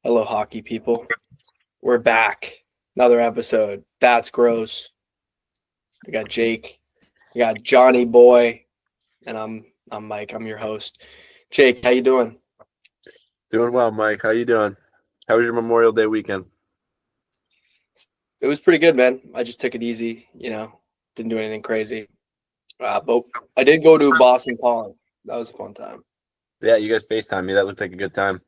Hello, hockey people. We're back. Another episode. That's gross. We got Jake. We got Johnny Boy, and I'm Mike. I'm your host. Jake, how you doing? Doing well, Mike. How you doing? How was your Memorial Day weekend? It was pretty good, man. I just took it easy. Didn't do anything crazy. But I did go to Boston Calling. That was a fun time. Yeah, you guys FaceTime me. That looked like a good time.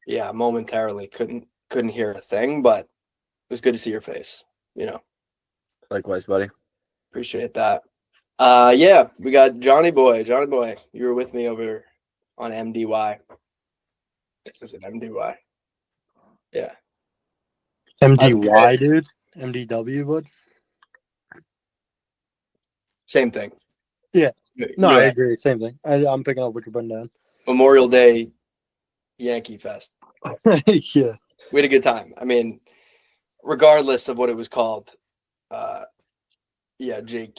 Yeah, momentarily couldn't hear a thing, but it was good to see your face. Likewise, buddy. Appreciate that. Yeah, we got Johnny Boy. Johnny Boy, you were with me over on MDY. Is it MDY? Yeah. MDY, dude? MDW, bud? Same thing. Yeah. No, I agree. Same thing. I'm picking up what you're putting down. Memorial Day Yankee Fest. Yeah. We had a good time. I mean, regardless of what it was called, yeah, Jake,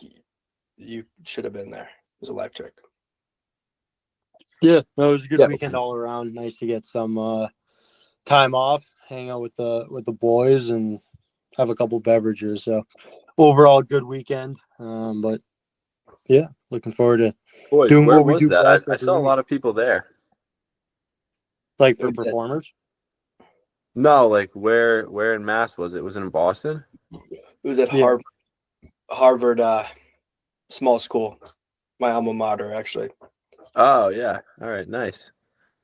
you should have been there. It was electric. Yeah, no, it was a good weekend all around. Nice to get some time off, hang out with the boys, and have a couple beverages. So overall, good weekend. But yeah, looking forward to doing where what we was do that? best. I saw a lot of people there. Like for performers? No, like where in Mass was it? Was it in Boston? It was at Harvard small school, my alma mater, actually. Oh yeah. All right, nice.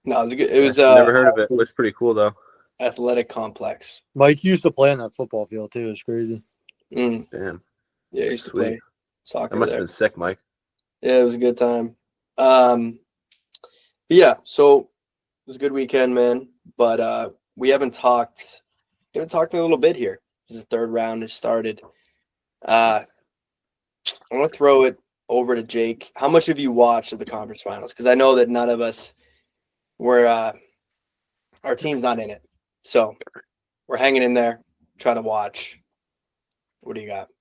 No, it was never heard of it. It was pretty cool though. Athletic complex. Mike used to play on that football field too. It's crazy. Damn. Yeah, he used to play soccer. That must have been sick, Mike. Yeah, it was a good time. Yeah, so it was a good weekend, man. But we haven't talked in a little bit here. The third round has started. I want to throw it over to Jake. How much have you watched of the conference finals? Because I know that none of us were our team's not in it. So we're hanging in there, trying to watch. What do you got?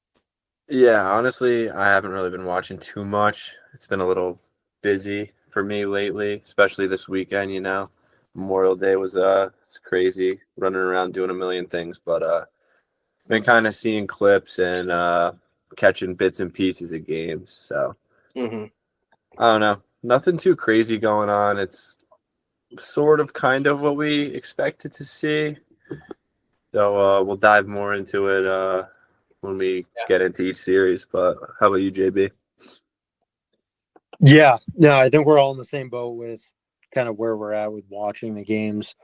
Yeah, honestly, I haven't really been watching too much. It's been a little busy for me lately, especially this weekend, Memorial Day was it's crazy, running around doing a million things, but been kind of seeing clips and catching bits and pieces of games. So I don't know. Nothing too crazy going on. It's sort of kind of what we expected to see. So we'll dive more into it when we get into each series. But how about you, JB? Yeah, no, I think we're all in the same boat with kind of where we're at with watching the games.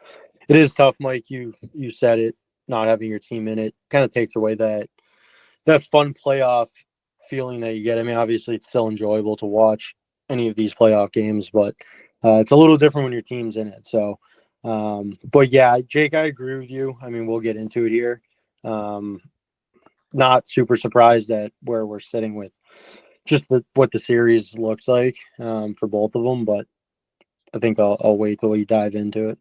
It is tough, Mike. You said it, not having your team in it kind of takes away that fun playoff feeling that you get. I mean, obviously it's still enjoyable to watch any of these playoff games, but it's a little different when your team's in it. So, but yeah, Jake, I agree with you. I mean, we'll get into it here. Not super surprised at where we're sitting with just what the series looks like for both of them, but I think I'll wait till we dive into it.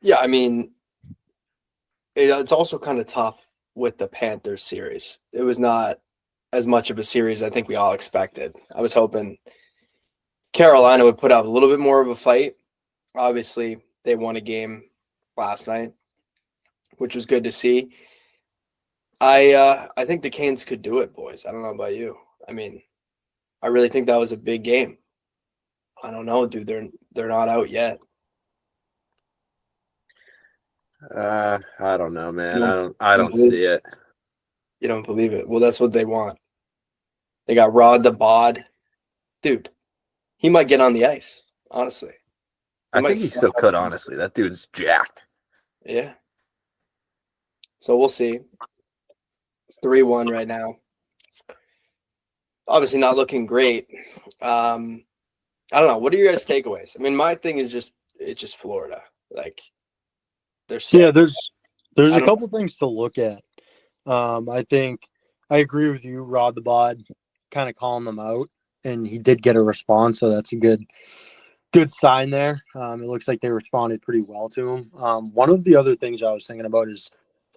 Yeah, I mean, it's also kind of tough with the Panthers series. It was not as much of a series I think we all expected. I was hoping Carolina would put up a little bit more of a fight. Obviously, they won a game last night, which was good to see. I think the Canes could do it, boys. I don't know about you. I mean, I really think that was a big game. I don't know, dude. They're not out yet. I don't know, man. I don't see it. You don't believe it? Well, that's what they want. They got Rod the Bod. Dude, he might get on the ice, honestly. I think he still could, honestly. That dude's jacked. Yeah. So we'll see. It's 3-1 right now. Obviously not looking great. I don't know. What are your guys' takeaways? I mean, my thing is it's just Florida. Like, they're sick. Yeah, there's a couple things to look at. I think I agree with you, Rod the Bod, kind of calling them out, and he did get a response, so that's a good sign there. It looks like they responded pretty well to him. One of the other things I was thinking about is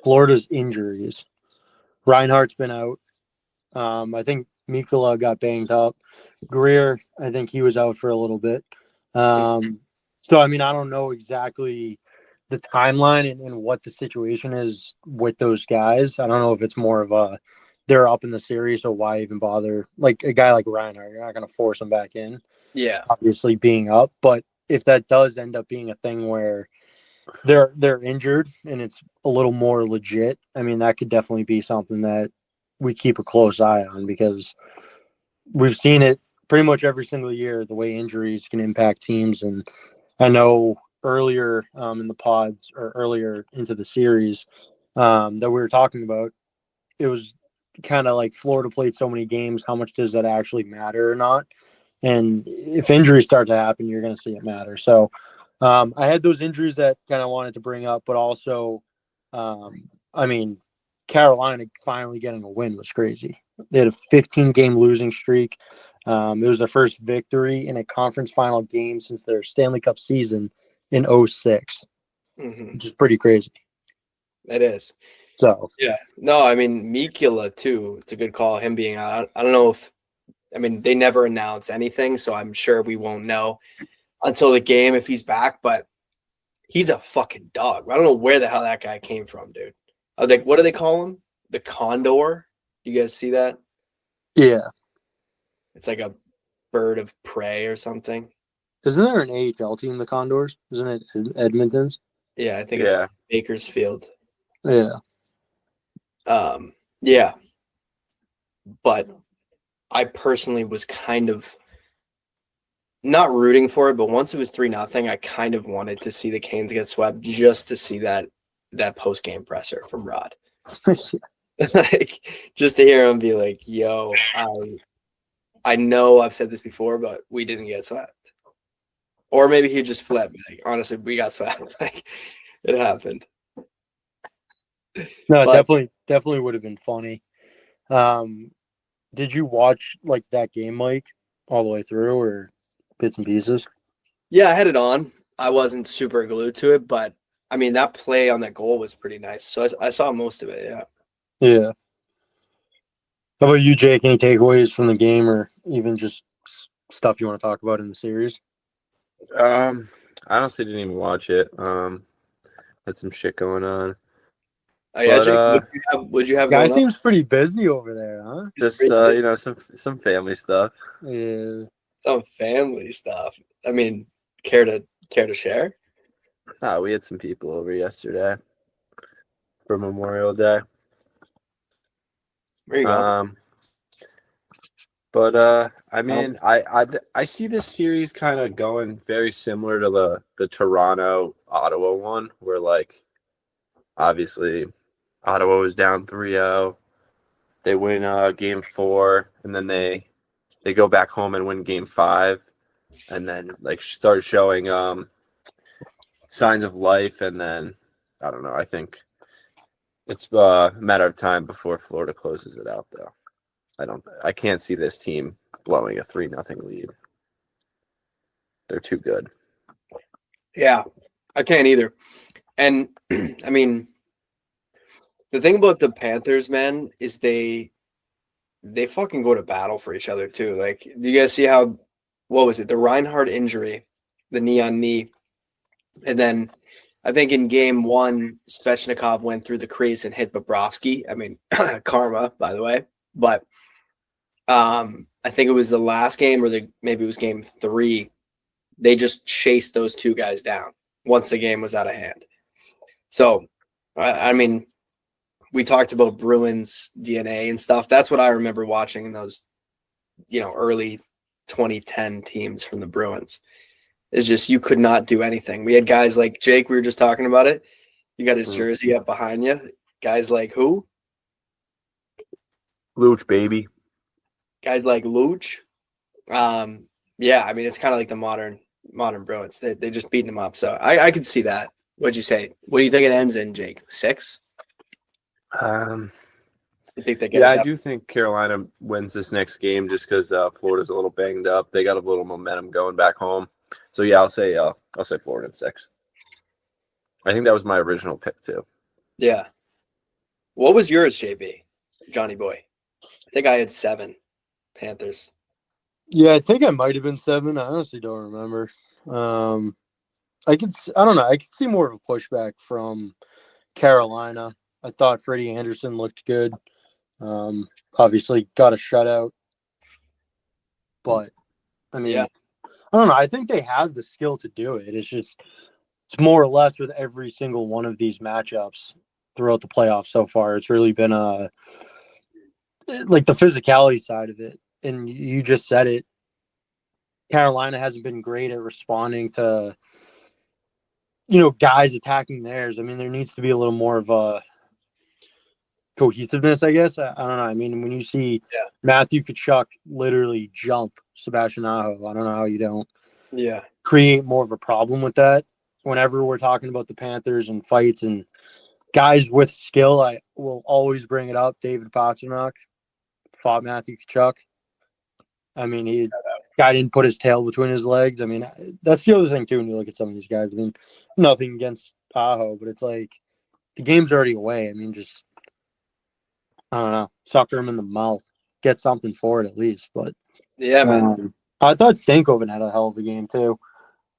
Florida's injuries. Reinhardt's been out. I think Mikula got banged up. Greer, I think he was out for a little bit. So, I mean, I don't know exactly the timeline and what the situation is with those guys. I don't know if it's more of a they're up in the series, so why even bother? Like a guy like Reinhardt, you're not going to force him back in. Yeah. Obviously, being up, but if that does end up being a thing where they're injured and it's a little more legit, I mean, that could definitely be something that we keep a close eye on because we've seen it pretty much every single year, the way injuries can impact teams. And I know earlier in the pods or earlier into the series that we were talking about, it was kind of like Florida played so many games. How much does that actually matter or not? And if injuries start to happen, you're going to see it matter. So I had those injuries that kind of wanted to bring up, but also, I mean, Carolina finally getting a win was crazy. They had a 15-game losing streak. It was their first victory in a conference final game since their Stanley Cup season in '06, which is pretty crazy. It is. So yeah, no, I mean Mikula too. It's a good call. Him being out. I don't know if. I mean, they never announce anything, so I'm sure we won't know until the game if he's back. But he's a fucking dog. I don't know where the hell that guy came from, dude. Like, what do they call him? The Condor. You guys see that? yeah, It's like a bird of prey or something. isn't there an AHL team, the Condors? Isn't it Edmonton's? Yeah, I think it's Bakersfield. Yeah. Yeah. But I personally was kind of not rooting for it, but once it was 3-0, I kind of wanted to see the Canes get swept just to see that post game presser from Rod. Like just to hear him be like, yo, I know I've said this before, but we didn't get swept. Or maybe he just flipped. Like, honestly, we got swept. Like it happened. No, But, definitely would have been funny. Did you watch like that game, Mike, all the way through, or bits and pieces? yeah, I had it on. I wasn't super glued to it, but I mean that play on that goal was pretty nice. So I saw most of it. Yeah. Yeah. How about you, Jake? Any takeaways from the game, or even just stuff you want to talk about in the series? I honestly didn't even watch it. Had some shit going on. Oh yeah, But, Jake, what'd you have Guy going on? seems pretty busy over there, huh? just some family stuff. Yeah. Some family stuff. I mean, care to share? We had some people over yesterday for Memorial Day. Where you going? But I mean, I see this series kind of going very similar to the Toronto Ottawa one, where like obviously Ottawa was down 3-0. They win game 4, and then they go back home and win game 5, and then like start showing signs of life, and then I don't know. I think it's a matter of time before Florida closes it out, though. I can't see this team blowing a 3-0 lead. They're too good. Yeah, I can't either. And I mean, the thing about the Panthers, man, is they fucking go to battle for each other too. Like, do you guys see how? What was it? The Reinhardt injury, the knee on knee, and then I think in game 1, Svechnikov went through the crease and hit Bobrovsky. I mean, karma, by the way, but I think it was the last game, or maybe it was game 3. They just chased those two guys down once the game was out of hand. So, I mean, we talked about Bruins DNA and stuff. That's what I remember watching in those, early 2010 teams from the Bruins. It's just you could not do anything. We had guys like Jake. We were just talking about it. You got his jersey up behind you. Guys like who? Luch, baby. Guys like Luch. Yeah, I mean, it's kind of like the modern Bruins. They just beating them up. So I could see that. What'd you say? What do you think it ends in, Jake? 6? You think they get I do think Carolina wins this next game just because Florida's a little banged up. They got a little momentum going back home. So yeah, I'll say Florida in 6. I think that was my original pick too. Yeah. What was yours, JB? Johnny boy? I think I had 7 Panthers. Yeah, I think I might have been 7. I honestly don't remember. I don't know. I could see more of a pushback from Carolina. I thought Freddie Anderson looked good. Obviously got a shutout, but I mean, Yeah. I don't know. I think they have the skill to do it. It's more or less with every single one of these matchups throughout the playoffs so far. It's really been like the physicality side of it. And you just said it. Carolina hasn't been great at responding to, guys attacking theirs. I mean, there needs to be a little more of a cohesiveness, I guess. I don't know. I mean, when you see Matthew Tkachuk literally jump Sebastian Aho, I don't know how you don't create more of a problem with that. Whenever we're talking about the Panthers and fights and guys with skill, I will always bring it up. David Pastrnak fought Matthew Tkachuk. I mean, guy didn't put his tail between his legs. I mean, that's the other thing, too, when you look at some of these guys. I mean, nothing against Aho, but it's like the game's already away. I mean, just, I don't know, sucker him in the mouth. Get something for it at least. But Yeah, man. I thought Stankoven had a hell of a game, too.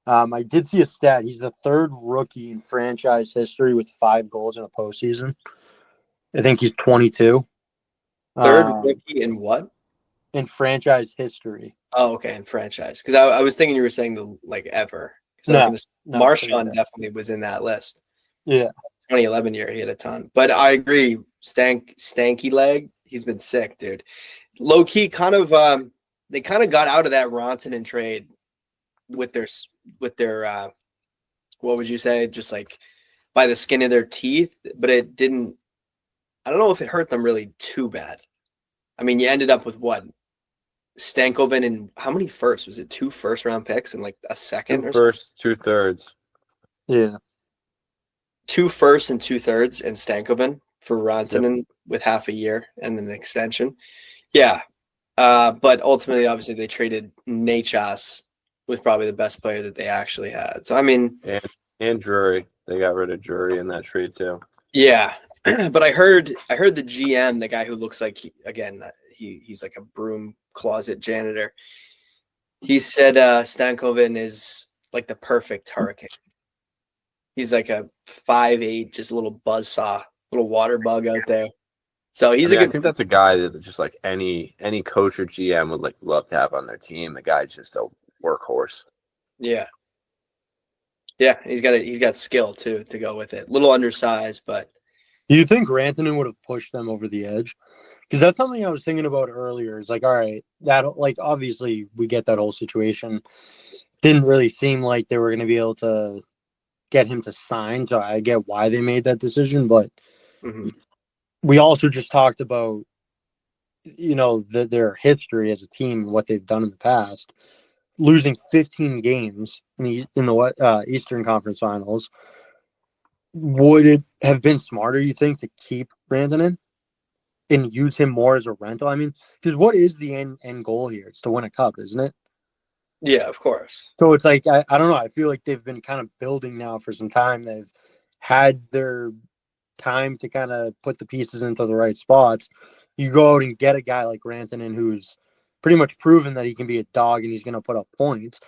I did see a stat. He's the third rookie in franchise history with 5 goals in a postseason. I think he's 22. Third rookie in what? In franchise history. Oh, okay, in franchise. Because I was thinking you were saying ever. Marchand definitely was in that list. Yeah. 2011 year, he had a ton. But I agree, stanky leg, he's been sick, dude. Low key, they kind of got out of that Rantanen trade with their what would you say, just like by the skin of their teeth, but it didn't. I don't know if it hurt them really too bad. I mean, you ended up with what? Stankoven and how many firsts? Was it 2 first-round picks and like a second? 2 firsts, 2 thirds. Yeah. 2 firsts and 2 thirds and Stankoven for Rantanen with half a year and then an extension. Yeah. But ultimately, obviously, they traded Nachas, was probably the best player that they actually had. So, I mean. And Drury. They got rid of Drury in that trade, too. Yeah. But I heard the GM, the guy who looks like, he's like a broom closet janitor. He said Stankoven is like the perfect hurricane. He's like a 5'8", just a little buzzsaw, little water bug out there. So I think that's a guy that just like any coach or GM would like love to have on their team. The guy's just a workhorse. Yeah. Yeah, he's got skill too to go with it. A little undersized, but. Do you think Rantanen would have pushed them over the edge? Because that's something I was thinking about earlier. It's like, all right, that like obviously we get that whole situation. Didn't really seem like they were going to be able to get him to sign, so I get why they made that decision. But we also just talked about, their history as a team and what they've done in the past, losing 15 games in the Eastern Conference Finals. Would it have been smarter, you think, to keep Rantanen and use him more as a rental? I mean, because what is the end goal here? It's to win a cup, isn't it? Yeah, of course. So it's like, I don't know. I feel like they've been kind of building now for some time. They've had their time to kind of put the pieces into the right spots. You go out and get a guy like Rantanen who's pretty much proven that he can be a dog and he's going to put up points.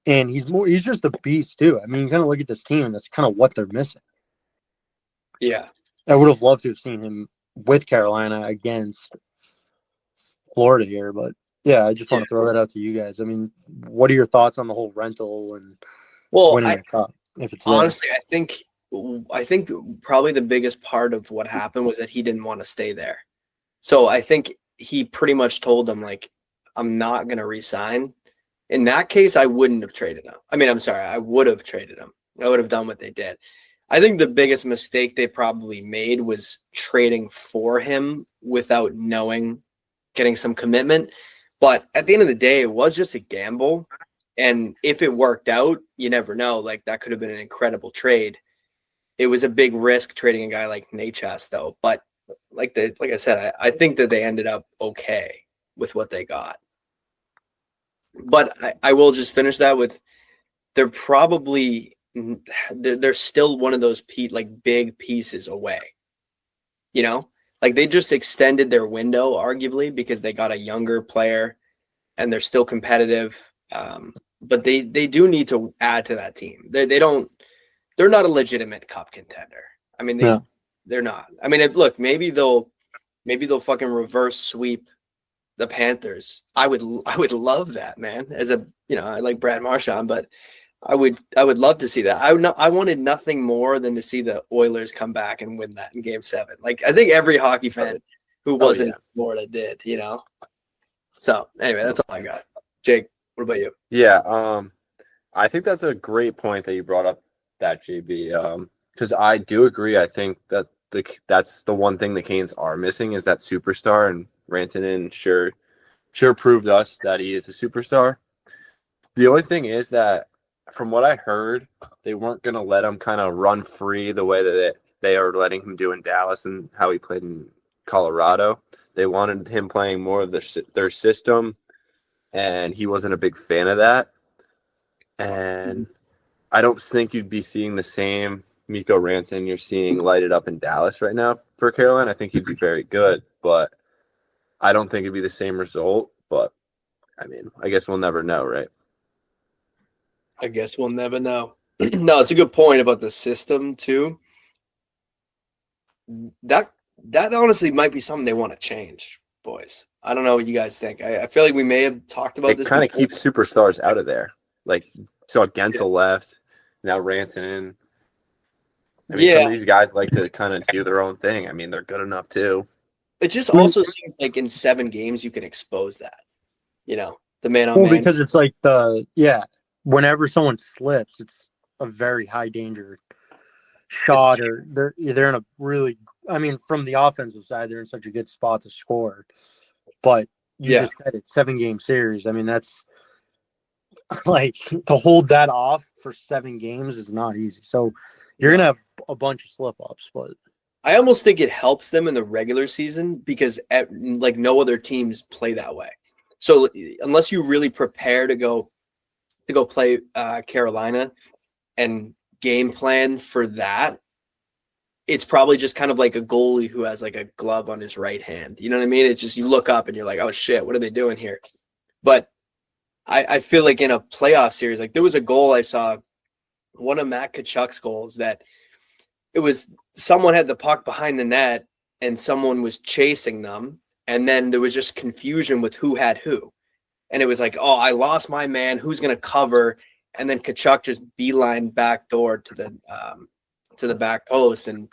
And he's just a beast too. I mean, you kind of look at this team and that's kind of what they're missing. Yeah. I would have loved to have seen him with Carolina against Florida here, but yeah, I just want to throw that out to you guys. I mean, what are your thoughts on the whole rental and winning the cup? If it's honestly, I think probably the biggest part of what happened was that he didn't want to stay there. So I think he pretty much told them, like, I'm not going to resign. In that case, I wouldn't have traded him. I mean, I'm sorry, I would have traded him. I would have done what they did. I think the biggest mistake they probably made was trading for him without getting some commitment. But at the end of the day, it was just a gamble. And if it worked out, you never know. Like, that could have been an incredible trade. It was a big risk trading a guy like Nachas, though. But like I said, I think that they ended up okay with what they got. But I will just finish that with they're still one of those big pieces away. Like they just extended their window, arguably, because they got a younger player and they're still competitive. but they do need to add to that team. They're not a legitimate cup contender. I mean, they're not. I mean, look, maybe they'll fucking reverse sweep the Panthers. I would love that, man. As a, I like Brad Marchand, but I would love to see that. I wanted nothing more than to see the Oilers come back and win that in Game 7. Like, I think every hockey fan who wasn't in Florida did, So anyway, that's all I got. Jake, what about you? Yeah, I think that's a great point that you brought up, that JB. Because I do agree. I think that that's the one thing the Canes are missing is that superstar, and Rantanen sure proved us that he is a superstar. The only thing is that, from what I heard, they weren't going to let him kind of run free the way that they are letting him do in Dallas and how he played in Colorado. They wanted him playing more of their system, and he wasn't a big fan of that. And I don't think you'd be seeing the same Mikko Rantanen you're seeing lighted up in Dallas right now for Carolina. I think he'd be very good, but I don't think it'd be the same result. But, I mean, I guess we'll never know, right? I guess we'll never know. No, it's a good point about the system, too. That honestly might be something they want to change, boys. I don't know what you guys think. I feel like we may have talked about this. It kind of keeps superstars out of there. Like, so Gensel left, now Rantanen. I mean, some of these guys like to kind of do their own thing. I mean, they're good enough too. It just also seems like in 7 games you can expose that. The man-on-man. Well, because it's like whenever someone slips, it's a very high danger shot, or they're in a really, I mean, from the offensive side, they're in such a good spot to score. But you just said it, 7-game series. I mean, that's like, to hold that off for 7 games is not easy. So you're going to have a bunch of slip-ups, but I almost think it helps them in the regular season because no other teams play that way. So unless you really prepare to go play Carolina and game plan for that, it's probably just kind of like a goalie who has like a glove on his right hand. You know what I mean? It's just you look up and you're like, oh shit, what are they doing here? But I feel like in a playoff series, like there was a goal I saw, one of Matt Tkachuk's goals, that it was someone had the puck behind the net and someone was chasing them. And then there was just confusion with who had who. And it was like, oh, I lost my man. Who's going to cover? And then Tkachuk just beeline back door to the back post. And,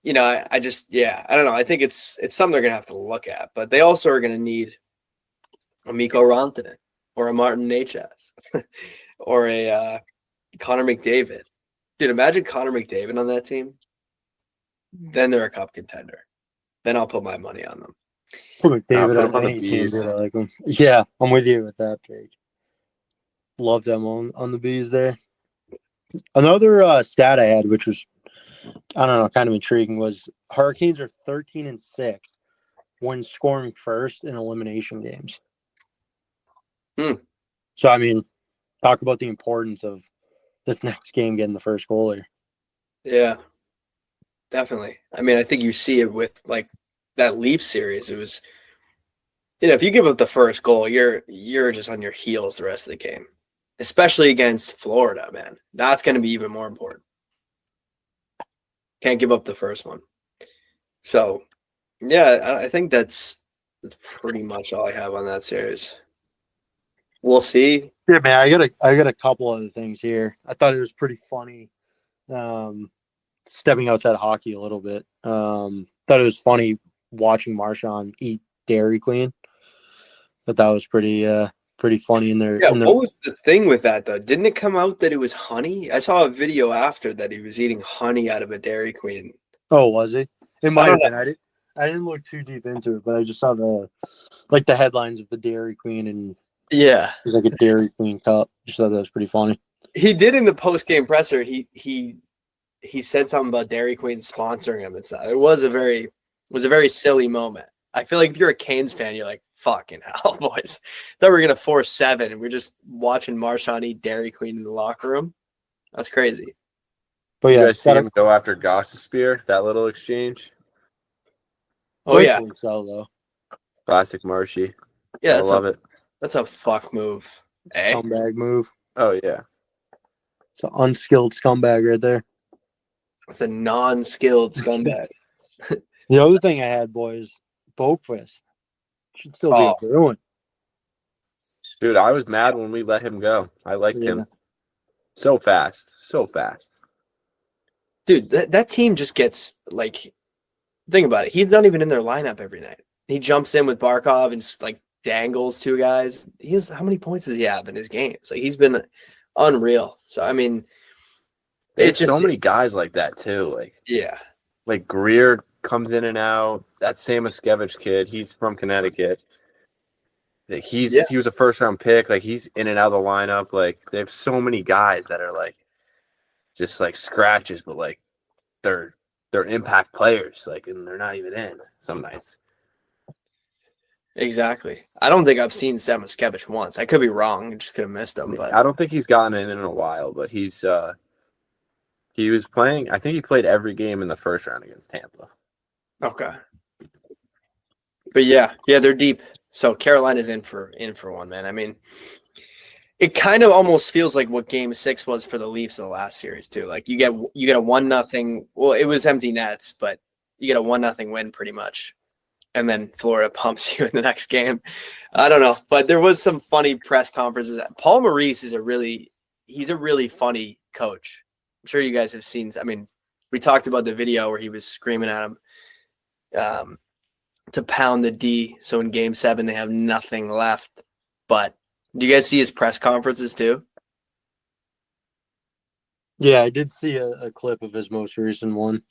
I don't know. I think it's something they're going to have to look at. But they also are going to need a Mikko Rantanen or a Martin Necas or a Connor McDavid. Dude, imagine Connor McDavid on that team. Then they're a cup contender. Then I'll put my money on them. Put McDavid on any team, dude. I like him. Yeah, I'm with you with that, Jake. Love them on the Bees there. Another stat I had, which was, I don't know, kind of intriguing, was Hurricanes are 13-6 when scoring first in elimination games. So, I mean, talk about the importance of this next game getting the first goal here. Yeah, definitely. I mean, I think you see it with like that Leafs series. It was, if you give up the first goal, you're just on your heels the rest of the game, especially against Florida, man. That's going to be even more important. Can't give up the first one. So, yeah, I think that's pretty much all I have on that series. We'll see. Yeah, man, I got a couple other things here. I thought it was pretty funny. Stepping outside of hockey a little bit. Thought it was funny watching Marchand eat Dairy Queen. But that was pretty funny in there. Yeah, what was the thing with that though? Didn't it come out that it was honey? I saw a video after that he was eating honey out of a Dairy Queen. Oh, was he? It might have been. I didn't look too deep into it, but I just saw the headlines of the Dairy Queen, and yeah, it was like a Dairy Queen cup. Just thought that was pretty funny. He did in the post-game presser. He said something about Dairy Queen sponsoring him and stuff. It was a very silly moment. I feel like if you're a Canes fan, you're like, fucking hell, boys. Thought we were gonna force 7, and we're just watching Marchand eat Dairy Queen in the locker room. That's crazy. But yeah, you guys see him go after Gossespear, that little exchange? Oh yeah. So though. Classic Marshy. Yeah, I love it. That's a fuck move. Eh? Scumbag move. Oh yeah. It's an unskilled scumbag right there. It's a non-skilled scumbag. The other thing I had, boys, Boquist should still be a Oh. Bruin. Dude, I was mad when we let him go. I liked him. So fast. So fast. Dude, that team just gets like, think about it. He's not even in their lineup every night. He jumps in with Barkov and just like dangles two guys. How many points does he have in his games? Like he's been unreal. So I mean, There's so many guys like that too. Yeah. Like Greer comes in and out. That Sam Muskevich kid, he's from Connecticut. Like he was a first round pick. Like he's in and out of the lineup. Like they have so many guys that are like just like scratches, but like they're impact players. Like and they're not even in some nights. Exactly. I don't think I've seen Sam Muskevich once. I could be wrong. I just could have missed him. But I don't think he's gotten in a while, but he was playing. I think he played every game in the first round against Tampa. okay. But yeah, they're deep. So Carolina's in for one, man. I mean, it kind of almost feels like what Game 6 was for the Leafs in the last series too. Like you get a 1-0. Well, it was empty nets, but you get a 1-0 win pretty much, and then Florida pumps you in the next game. I don't know, but there was some funny press conferences. Paul Maurice is a really funny coach. I'm sure you guys have seen. I mean, we talked about the video where he was screaming at him to pound the D. So in Game 7 they have nothing left, but. Do you guys see his press conferences too? Yeah, I did see a clip of his most recent one.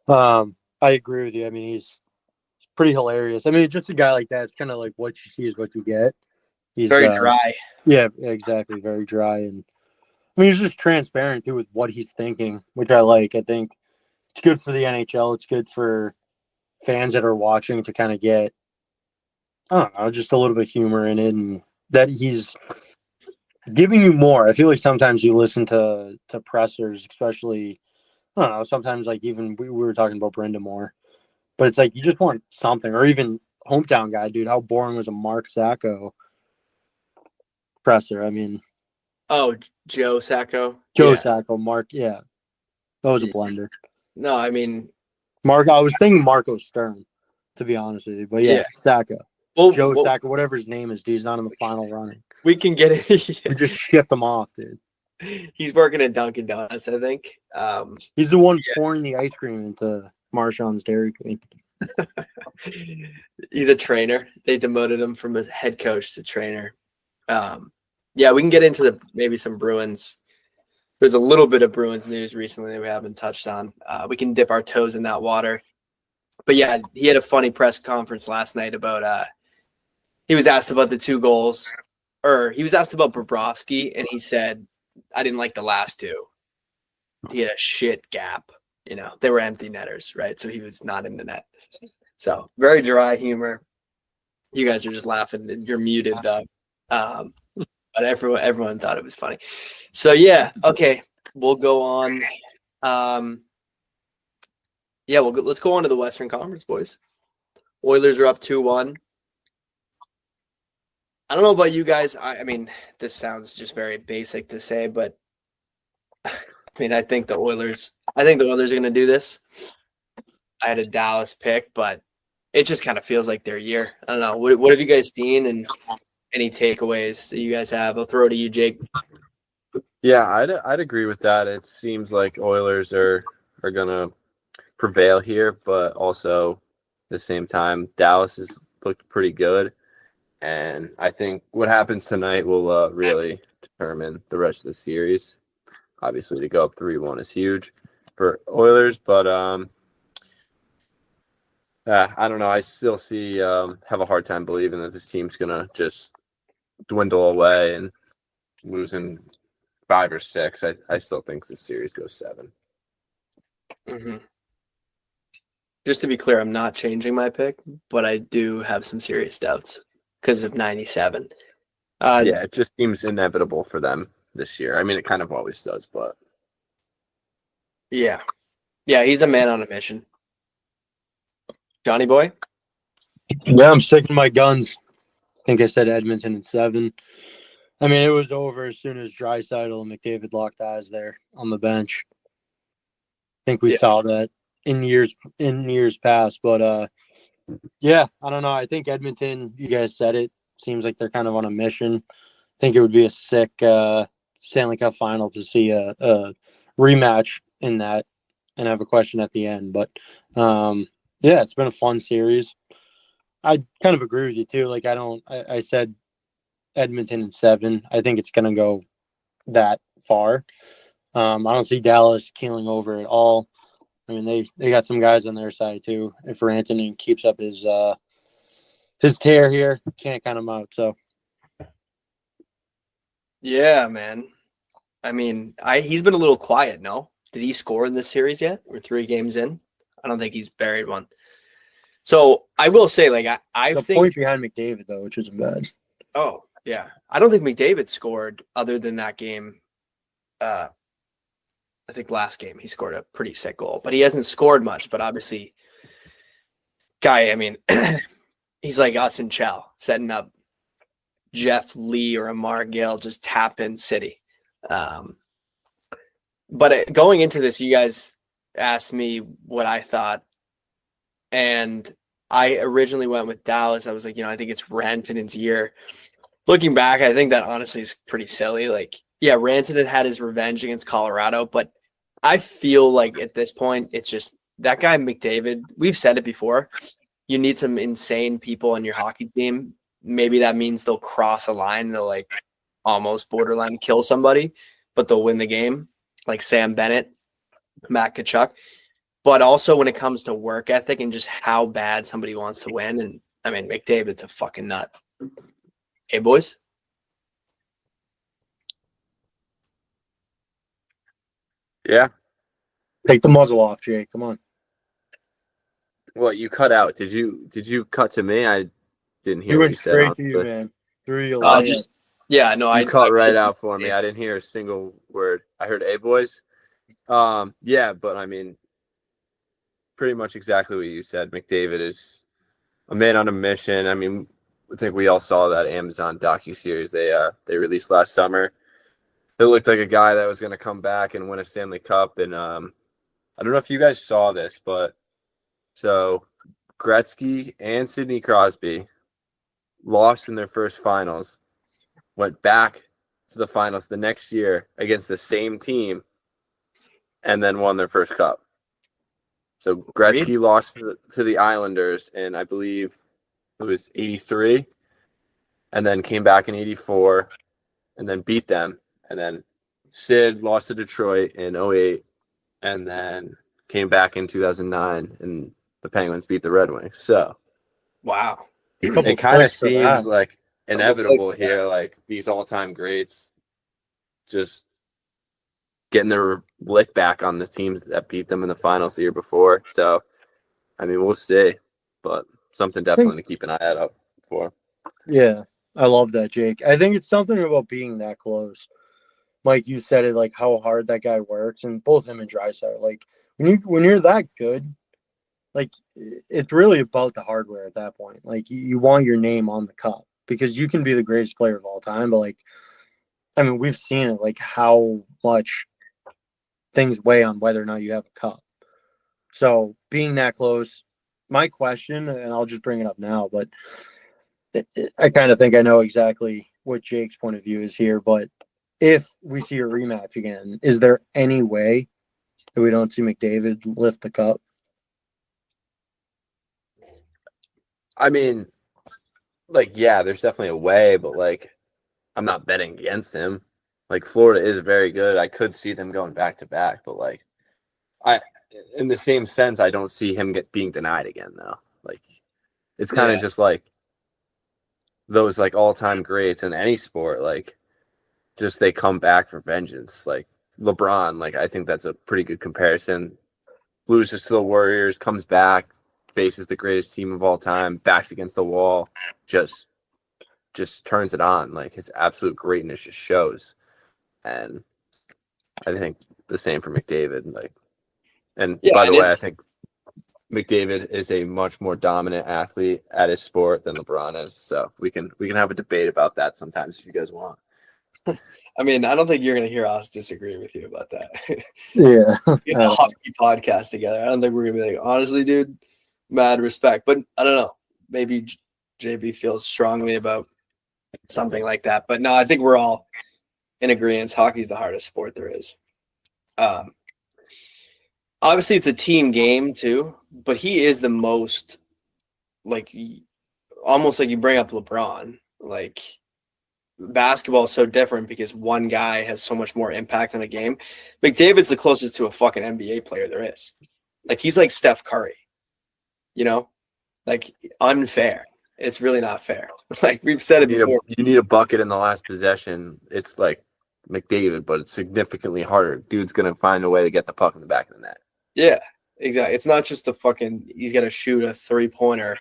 I agree with you. I mean, he's pretty hilarious. I mean, just a guy like that, it's kind of like what you see is what you get. He's very dry. Yeah, exactly. Very dry. And I mean, he's just transparent too with what he's thinking, which I like. I think it's good for the NHL. It's good for fans that are watching to kind of get, I don't know, just a little bit of humor in it, and that he's giving you more. I feel like sometimes you listen to pressers, especially, I don't know, sometimes like even we were talking about Brenda Moore, but it's like you just want something, or even hometown guy, dude. How boring was a Mark Sacco presser? I mean, Oh, Joe Sacco. Joe Sacco, Mark, yeah, that was a blender. No, I mean, Mark. I was thinking Marco Stern, to be honest with you, but yeah. Sacco. Well, Joe Sacco, whatever his name is, dude, he's not in the final running. We can get it. We just shipped him off, dude. He's working at Dunkin' Donuts, I think. He's the one pouring the ice cream into Marshawn's Dairy Queen. He's a trainer. They demoted him from a head coach to trainer. Yeah, we can get into maybe some Bruins. There's a little bit of Bruins news recently that we haven't touched on. We can dip our toes in that water. But yeah, he had a funny press conference last night about he was asked about the 2 goals, or he was asked about Bobrovsky, and he said, I didn't like the last 2. He had a shit gap. You know, they were empty netters, right? So he was not in the net. So very dry humor. You guys are just laughing. You're muted though. But everyone thought it was funny. So yeah, okay. We'll go on. Let's go on to the Western Conference, boys. Oilers are up 2-1. I don't know about you guys. I mean, this sounds just very basic to say, but I mean, I think the Oilers are going to do this. I had a Dallas pick, but it just kind of feels like their year. I don't know. What have you guys seen, and any takeaways that you guys have? I'll throw it to you, Jake. Yeah, I'd agree with that. It seems like Oilers are gonna prevail here, but also at the same time, Dallas has looked pretty good. And I think what happens tonight will really determine the rest of the series. Obviously, to go up 3-1 is huge for Oilers, but I don't know. I still have a hard time believing that this team's gonna just dwindle away and lose in 5 or 6. I still think this series goes 7. Mm-hmm. Just to be clear, I'm not changing my pick, but I do have some serious doubts because of 97. Yeah, it just seems inevitable for them this year. I mean, it kind of always does, but yeah, he's a man on a mission. Johnny boy? Yeah, I'm sticking to my guns. I think I said Edmonton in 7. I mean, it was over as soon as Draisaitl and McDavid locked eyes there on the bench. I think we saw that in years past, but yeah, I don't know. I think Edmonton, you guys said it, seems like they're kind of on a mission. I think it would be a sick Stanley Cup final to see a rematch in that and have a question at the end. But yeah, it's been a fun series. I kind of agree with you too. Like I said Edmonton in 7. I think it's gonna go that far. I don't see Dallas keeling over at all. I mean, they got some guys on their side too. If Rantanen keeps up his tear here, can't count him out. So Yeah, man. I mean, he's been a little quiet. No, did he score in this series yet? We're 3 games in. I don't think he's buried one. So I will say, like, I the think point behind McDavid though, which isn't bad. Oh yeah, I don't think McDavid scored other than that game. I think last game he scored a pretty sick goal, but he hasn't scored much. But obviously, guy, I mean, he's like us in Chell, setting up Jeff Lee or Amar Gill, just tap in City. But going into this, you guys asked me what I thought, and I originally went with Dallas. I was like, I think it's Rantanen's year. Looking back, I think that honestly is pretty silly. Like, yeah, Rantanen had his revenge against Colorado, but I feel like at this point, it's just that guy McDavid. We've said it before. You need some insane people on your hockey team. Maybe that means they'll cross a line. They'll like almost borderline kill somebody, but they'll win the game, like Sam Bennett, Matt Tkachuk. But also when it comes to work ethic and just how bad somebody wants to win. And I mean, McDavid's a fucking nut. Hey, boys. Yeah. Take the muzzle off, Jay. Come on. Well, you cut out. Did you cut to me? I didn't hear He what went you said. straight to you, man. Through you. I cut right out for me. I didn't hear a single word. I heard "Hey, boys." Yeah, but I mean, pretty much exactly what you said. McDavid is a man on a mission. I mean, I think we all saw that Amazon docuseries they released last summer. It looked like a guy that was going to come back and win a Stanley Cup. And I don't know if you guys saw this, but so Gretzky and Sidney Crosby lost in their first finals, went back to the finals the next year against the same team, and then won their first cup. So Gretzky lost to the Islanders in, I believe, it was 83, and then came back in 84, and then beat them. And then Sid lost to Detroit in 08, and then came back in 2009, and the Penguins beat the Red Wings. So, wow. It kind of seems like inevitable here, like these all-time greats just getting their lick back on the teams that beat them in the finals the year before. So, I mean, we'll see, but something definitely to keep an eye out for. Yeah, I love that, Jake. I think it's something about being that close. Mike, you said it, like how hard that guy works, and both him and Draisaitl. Like when you're that good, like it's really about the hardware at that point. Like you want your name on the cup because you can be the greatest player of all time, but like, I mean, we've seen it, like how much things weigh on whether or not you have a cup. So being that close, my question, and I'll just bring it up now, but I kind of think I know exactly what Jake's point of view is here, but if we see a rematch again, is there any way that we don't see McDavid lift the cup? I mean, like, yeah, there's definitely a way, but like, I'm not betting against him. Like, Florida is very good. I could see them going back to back, but like, in the same sense, I don't see him being denied again, though. Like, it's kind of just like those like all-time greats in any sport, like, just they come back for vengeance. Like LeBron, like I think that's a pretty good comparison. Loses to the Warriors, comes back, faces the greatest team of all time, backs against the wall, just turns it on. Like his absolute greatness just shows. And I think the same for McDavid. Like, and by the way, I think McDavid is a much more dominant athlete at his sport than LeBron is. So we can have a debate about that sometimes if you guys want. I mean, I don't think you're going to hear us disagree with you about that. Yeah. Get a hockey podcast together. I don't think we're going to be like, honestly, dude, mad respect. But I don't know. Maybe JB feels strongly about something like that. But no, I think we're all in agreement. Hockey's the hardest sport there is. Obviously, it's a team game too, but he is the most, like, almost like you bring up LeBron. Like, basketball is so different because one guy has so much more impact on a game. McDavid's the closest to a fucking NBA player there is. Like, he's like Steph Curry, you know? Like, unfair. It's really not fair. Like, we've said it before. You need a bucket in the last possession. It's like McDavid, but it's significantly harder. Dude's going to find a way to get the puck in the back of the net. Yeah, exactly. It's not just he's got to shoot a 3-pointer.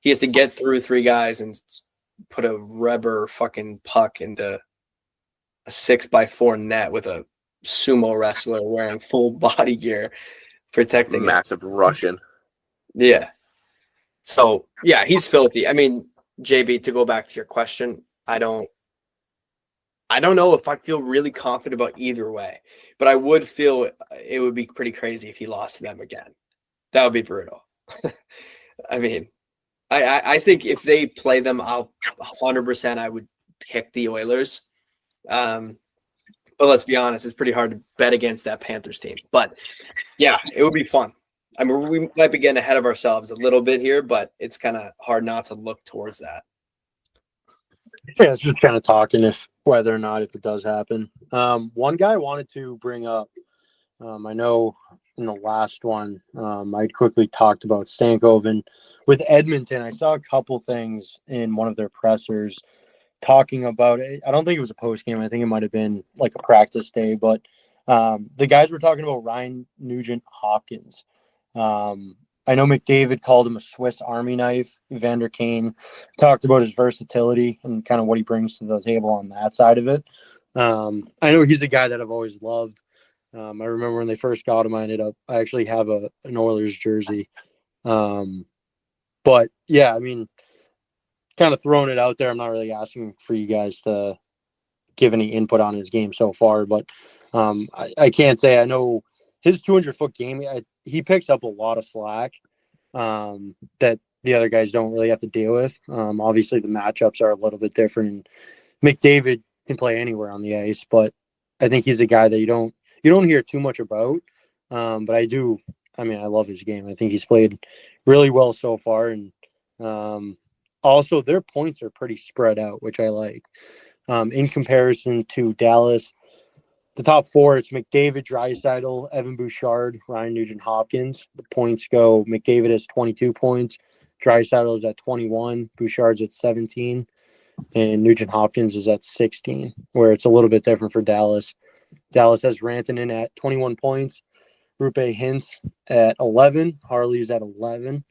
He has to get through 3 guys and put a rubber fucking puck into a 6x4 net with a sumo wrestler wearing full body gear protecting Massive Russian. Yeah. So, yeah, he's filthy. I mean, JB, to go back to your question, I don't know if I feel really confident about either way, but I would feel it would be pretty crazy if he lost to them again. That would be brutal. I mean, I think if they play them, I'll 100% I would pick the Oilers. But let's be honest, it's pretty hard to bet against that Panthers team. But yeah, it would be fun. I mean, we might be getting ahead of ourselves a little bit here, but it's kind of hard not to look towards that. Yeah, it's just kind of talking if it does happen. One guy I wanted to bring up, I know in the last one, I quickly talked about Stankoven. With Edmonton, I saw a couple things in one of their pressers talking about it. I don't think it was a post game. I think it might have been like a practice day, but the guys were talking about Ryan Nugent-Hopkins. I know McDavid called him a Swiss Army knife. Evander Kane talked about his versatility and kind of what he brings to the table on that side of it. I know he's the guy that I've always loved. I remember when they first got him, I actually have an Oilers jersey. But yeah, I mean, kind of throwing it out there. I'm not really asking for you guys to give any input on his game so far, but I can't say I know his 200-foot game. He picks up a lot of slack that the other guys don't really have to deal with. Obviously, the matchups are a little bit different. McDavid can play anywhere on the ice, but I think he's a guy that you don't hear too much about. But I do. I mean, I love his game. I think he's played really well so far, and also their points are pretty spread out, which I like. In comparison to Dallas, the top 4, it's McDavid, Draisaitl, Evan Bouchard, Ryan Nugent-Hopkins. The points go, McDavid has 22 points, Draisaitl is at 21, Bouchard's at 17, and Nugent-Hopkins is at 16, where it's a little bit different for Dallas. Dallas has Rantanen at 21 points, Rupe Hintz at 11, Harley's at 11,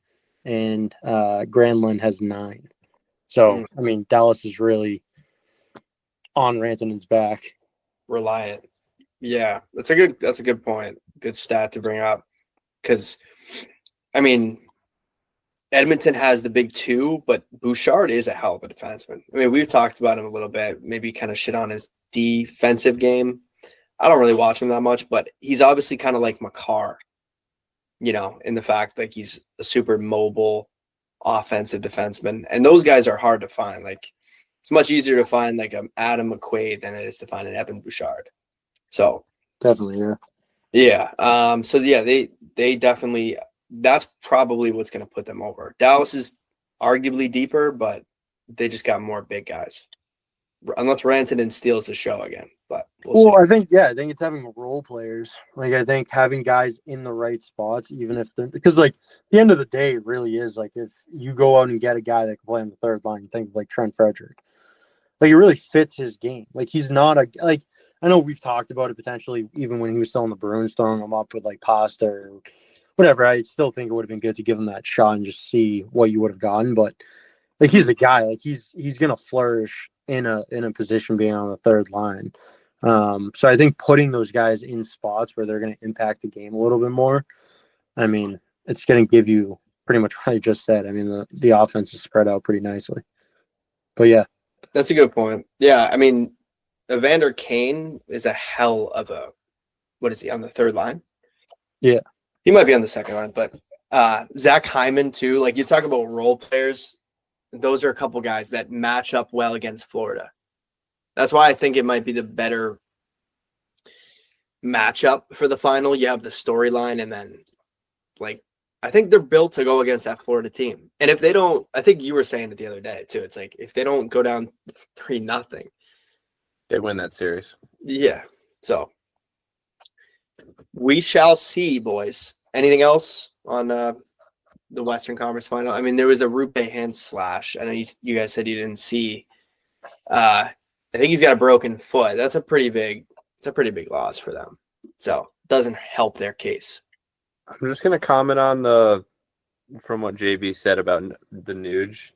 and Granlund has 9. So, I mean, Dallas is really on Rantanen's back. Reliant. Yeah, that's a good point. Good stat to bring up. Because, I mean, Edmonton has the big 2, but Bouchard is a hell of a defenseman. I mean, we've talked about him a little bit, maybe kind of shit on his defensive game. I don't really watch him that much, but he's obviously kind of like Makar, you know, in the fact that he's a super mobile offensive defenseman. And those guys are hard to find. Like, it's much easier to find like an Adam McQuaid than it is to find an Evan Bouchard. So definitely, yeah. Yeah. So yeah, they definitely, that's probably what's going to put them over. Dallas is arguably deeper, but they just got more big guys. Unless Rantanen steals the show again, but we'll see. I think it's having role players. Like, I think having guys in the right spots, even if because like the end of the day, it really is like if you go out and get a guy that can play on the third line, you think of like Trent Frederick. Like, it really fits his game. Like, he's not I know we've talked about it potentially even when he was still in the Bruins, throwing him up with like Pasta or whatever. I still think it would have been good to give him that shot and just see what you would have gotten. But like, he's the guy. Like, he's gonna flourish in a position being on the third line. So I think putting those guys in spots where they're gonna impact the game a little bit more. I mean, it's gonna give you pretty much what I just said. I mean, the offense is spread out pretty nicely. But yeah. That's a good point. Yeah, I mean, Evander Kane is a hell of a, what is he, on the third line? Yeah. He might be on the second line, but Zach Hyman too. Like, you talk about role players, those are a couple guys that match up well against Florida. That's why I think it might be the better matchup for the final. You have the storyline, and then, like, I think they're built to go against that Florida team. And if they don't, I think you were saying it the other day too. It's like, if they don't go down 3-0, They win that series. yeah. So we shall see, boys. Anything else on the Western Conference Final? I mean, there was a Rupe hand slash. I know you guys said you didn't see. I think he's got a broken foot. It's a pretty big loss for them. So it doesn't help their case. I'm just gonna comment on from what JB said about the Nuge.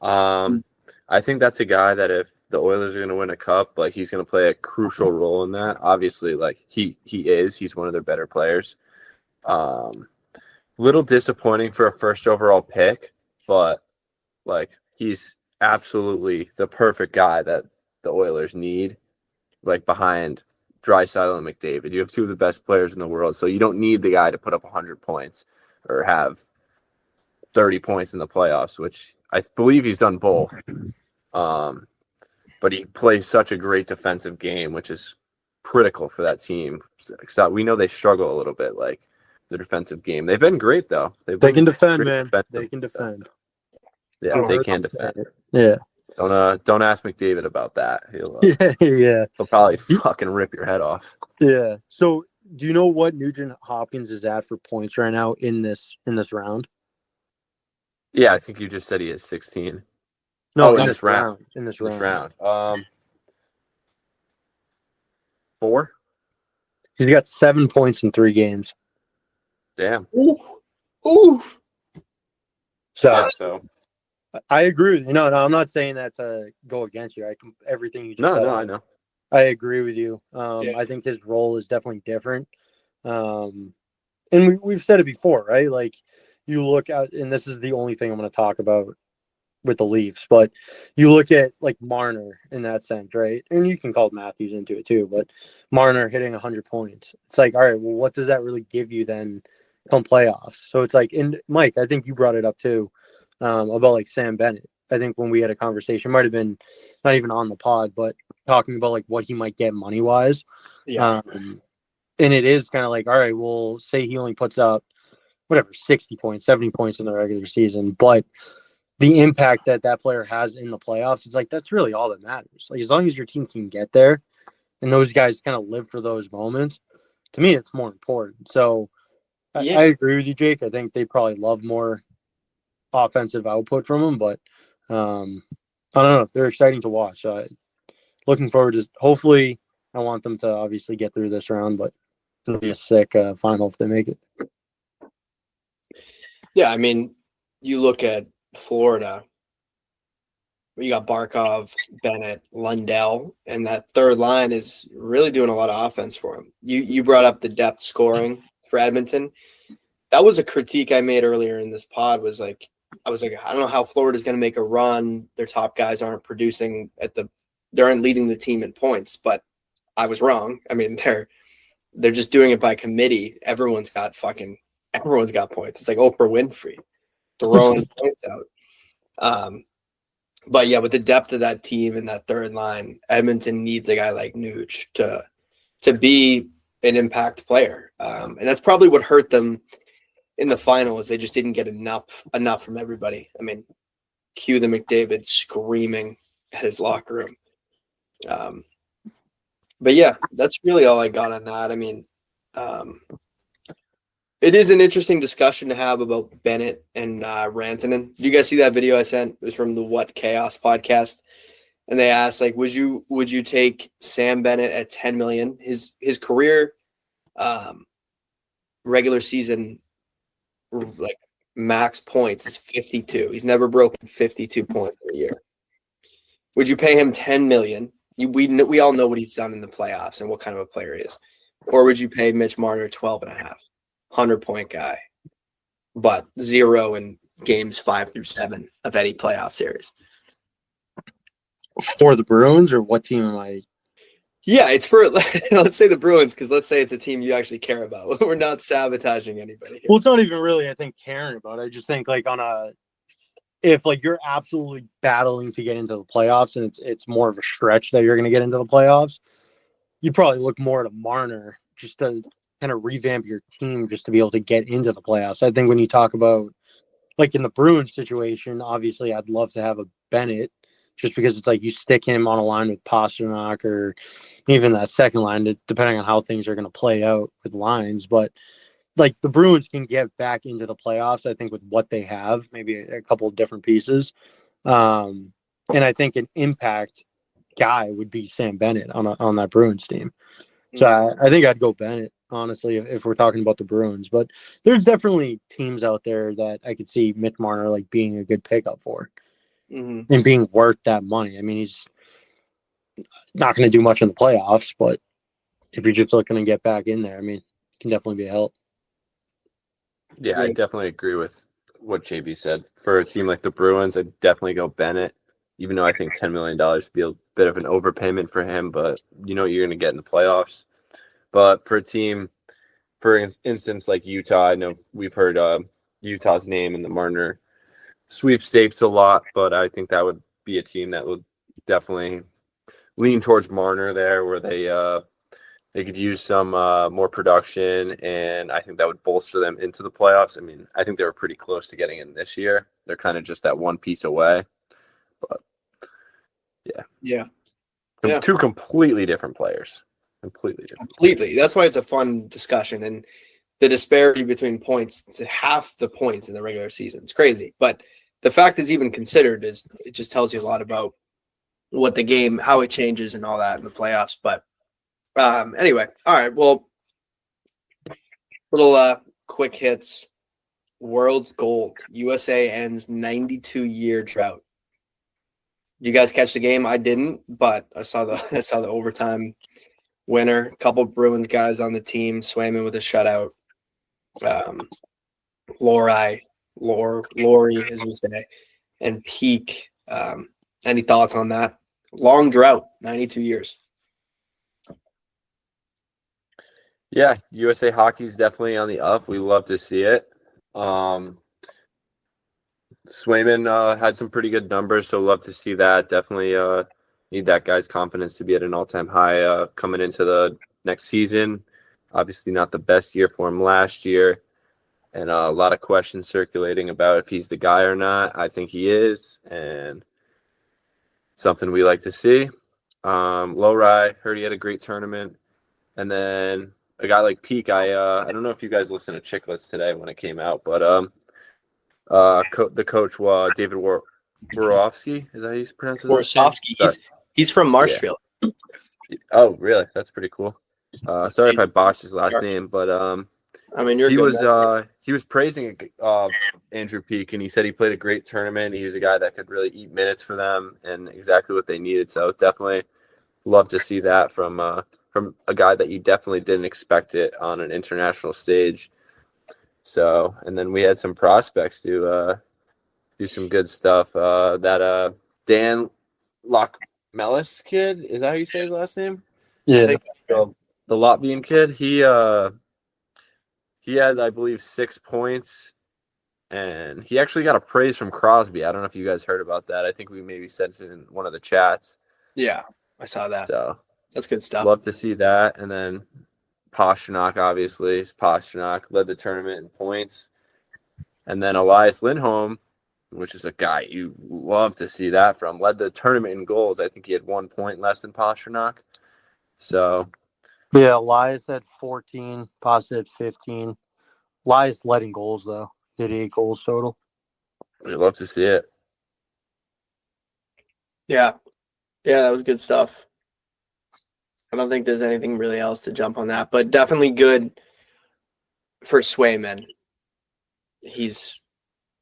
I think that's a guy that if the Oilers are gonna win a cup, like, he's gonna play a crucial role in that. Obviously, like, he's one of their better players. Little disappointing for a first overall pick, but, like, he's absolutely the perfect guy that the Oilers need, like, behind Draisaitl and McDavid. You have two of the best players in the world, so you don't need the guy to put up 100 points or have 30 points in the playoffs, which I believe he's done both. But he plays such a great defensive game, which is critical for that team. So we know they struggle a little bit, like, the defensive game. They've been great, though. They can defend, man. They can defend. Yeah, they can defend. Yeah. Don't ask McDavid about that. He'll probably fucking rip your head off. Yeah. So, do you know what Nugent Hopkins is at for points right now in this round? Yeah, I think you just said he is 16. No, in this round. In this round. 4. He's got 7 points in 3 games. Damn. Ooh. So I agree with you. No, I'm not saying that to go against you. Everything you just said. No, I know. I agree with you. Yeah. I think his role is definitely different. And we've said it before, right? Like, you look at, and this is the only thing I'm going to talk about with the Leafs, but you look at, like, Marner in that sense, right? And you can call Matthews into it too, but Marner hitting 100 points. It's like, all right, well, what does that really give you then come playoffs? So it's like, and Mike, I think you brought it up too, about, like, Sam Bennett. I think when we had a conversation, might have been not even on the pod, but talking about, like, what he might get money wise. Yeah. And it is kind of like, all right, well, say he only puts up whatever, 60 points, 70 points in the regular season, but the impact that player has in the playoffs, it's like, that's really all that matters. Like, as long as your team can get there and those guys kind of live for those moments, to me, it's more important. So I agree with you, Jake. I think they probably love more offensive output from him, but I don't know. They're exciting to watch. Looking forward to, hopefully, I want them to obviously get through this round, but it'll be a sick final if they make it. Yeah, I mean, you look at Florida, you got Barkov, Bennett, Lundell, and that third line is really doing a lot of offense for him. You brought up the depth scoring for Edmonton. That was a critique I made earlier in this pod, I was like, I don't know how Florida's going to make a run. Their top guys aren't producing they aren't leading the team in points, but I was wrong. I mean, they're just doing it by committee. Everyone's got points. It's like Oprah Winfrey throwing points out. But yeah, with the depth of that team and that third line, Edmonton needs a guy like Nuge to be an impact player. And that's probably what hurt them in the final, is they just didn't get enough from everybody. I mean, cue the McDavid screaming at his locker room. But yeah, that's really all I got on that. I mean, it is an interesting discussion to have about Bennett and Rantanen. Do you guys see that video I sent? It was from the What Chaos podcast, and they asked, like, would you take Sam Bennett at $10 million? His career regular season, like, max points is 52. He's never broken 52 points in a year. Would you pay him $10 million? We all know what he's done in the playoffs and what kind of a player he is. Or would you pay Mitch Marner 12.5? 100-point guy, but 0 in games 5 through 7 of any playoff series. For the Bruins, or what team am I? Yeah, it's for let's say the Bruins, because let's say it's a team you actually care about. We're not sabotaging anybody here. Well, it's not even really, I think, caring about it. I just think like if like you're absolutely battling to get into the playoffs and it's more of a stretch that you're going to get into the playoffs, you probably look more at a Marner just to kind of revamp your team just to be able to get into the playoffs. I think when you talk about like in the Bruins situation, obviously I'd love to have a Bennett just because it's like you stick him on a line with Pasternak or even that second line, depending on how things are going to play out with lines. But like the Bruins can get back into the playoffs, I think, with what they have, maybe a couple of different pieces. And I think an impact guy would be Sam Bennett on that Bruins team. So I think I'd go Bennett, honestly, if we're talking about the Bruins. But there's definitely teams out there that I could see Mitch Marner like being a good pickup for and being worth that money. I mean, he's not going to do much in the playoffs, but if you're just looking to get back in there, I mean, it can definitely be a help. Yeah, I definitely agree with what JB said. For a team like the Bruins, I'd definitely go Bennett, even though I think $10 million would be a bit of an overpayment for him, but you know what you're going to get in the playoffs. But for a team, for instance, like Utah, I know we've heard Utah's name in the Marner sweepstakes a lot, but I think that would be a team that would definitely lean towards Marner there, where they could use some more production, and I think that would bolster them into the playoffs. I mean, I think they were pretty close to getting in this year. They're kind of just that one piece away. But Yeah. Two completely different players. Completely. That's why it's a fun discussion. And the disparity between points to half the points in the regular season. It's crazy. But the fact it's even considered is it just tells you a lot about what the game, how it changes and all that in the playoffs. But anyway, all right. Well, little quick hits. World's gold. USA ends 92-year drought. You guys catch the game? I didn't, but I saw the overtime winner. A couple Bruins guys on the team, Swayman with a shutout. Lori, as we say, and Peak. Any thoughts on that? Long drought, 92 years. Yeah, USA hockey's definitely on the up. We love to see it. Swayman had some pretty good numbers, so love to see that. Definitely need that guy's confidence to be at an all-time high coming into the next season. Obviously not the best year for him last year, and a lot of questions circulating about if he's the guy or not. I think he is, and something we like to see. Lowry, heard he had a great tournament. And then a guy like Peak, I don't know if you guys listened to Chicklets today when it came out, but the coach, David Worofsky, is that how you pronounce his name? Worofsky. He's from Marshfield. Yeah. Oh, really? That's pretty cool. Sorry if I botched his last name, but I mean, he was praising Andrew Peak, and he said he played a great tournament. He was a guy that could really eat minutes for them and exactly what they needed. So definitely love to see that from a guy that you definitely didn't expect it on an international stage. So, and then we had some prospects do some good stuff. That Dan Lockmelis kid, is that how you say his last name? Yeah. The Latvian kid. He had, I believe, 6 points, and he actually got a praise from Crosby. I don't know if you guys heard about that. I think we maybe sent it in one of the chats. Yeah, I saw that. So that's good stuff. Love to see that. And then Pasternak, obviously. Pasternak led the tournament in points. And then Elias Lindholm, which is a guy you love to see that from, led the tournament in goals. I think he had 1 point less than Pasternak. So yeah, Elias had 14, Pasta had 15. Elias led in goals, though. He had 8 goals total. we love to see it. Yeah, that was good stuff. I don't think there's anything really else to jump on that, but definitely good for Swayman. He's,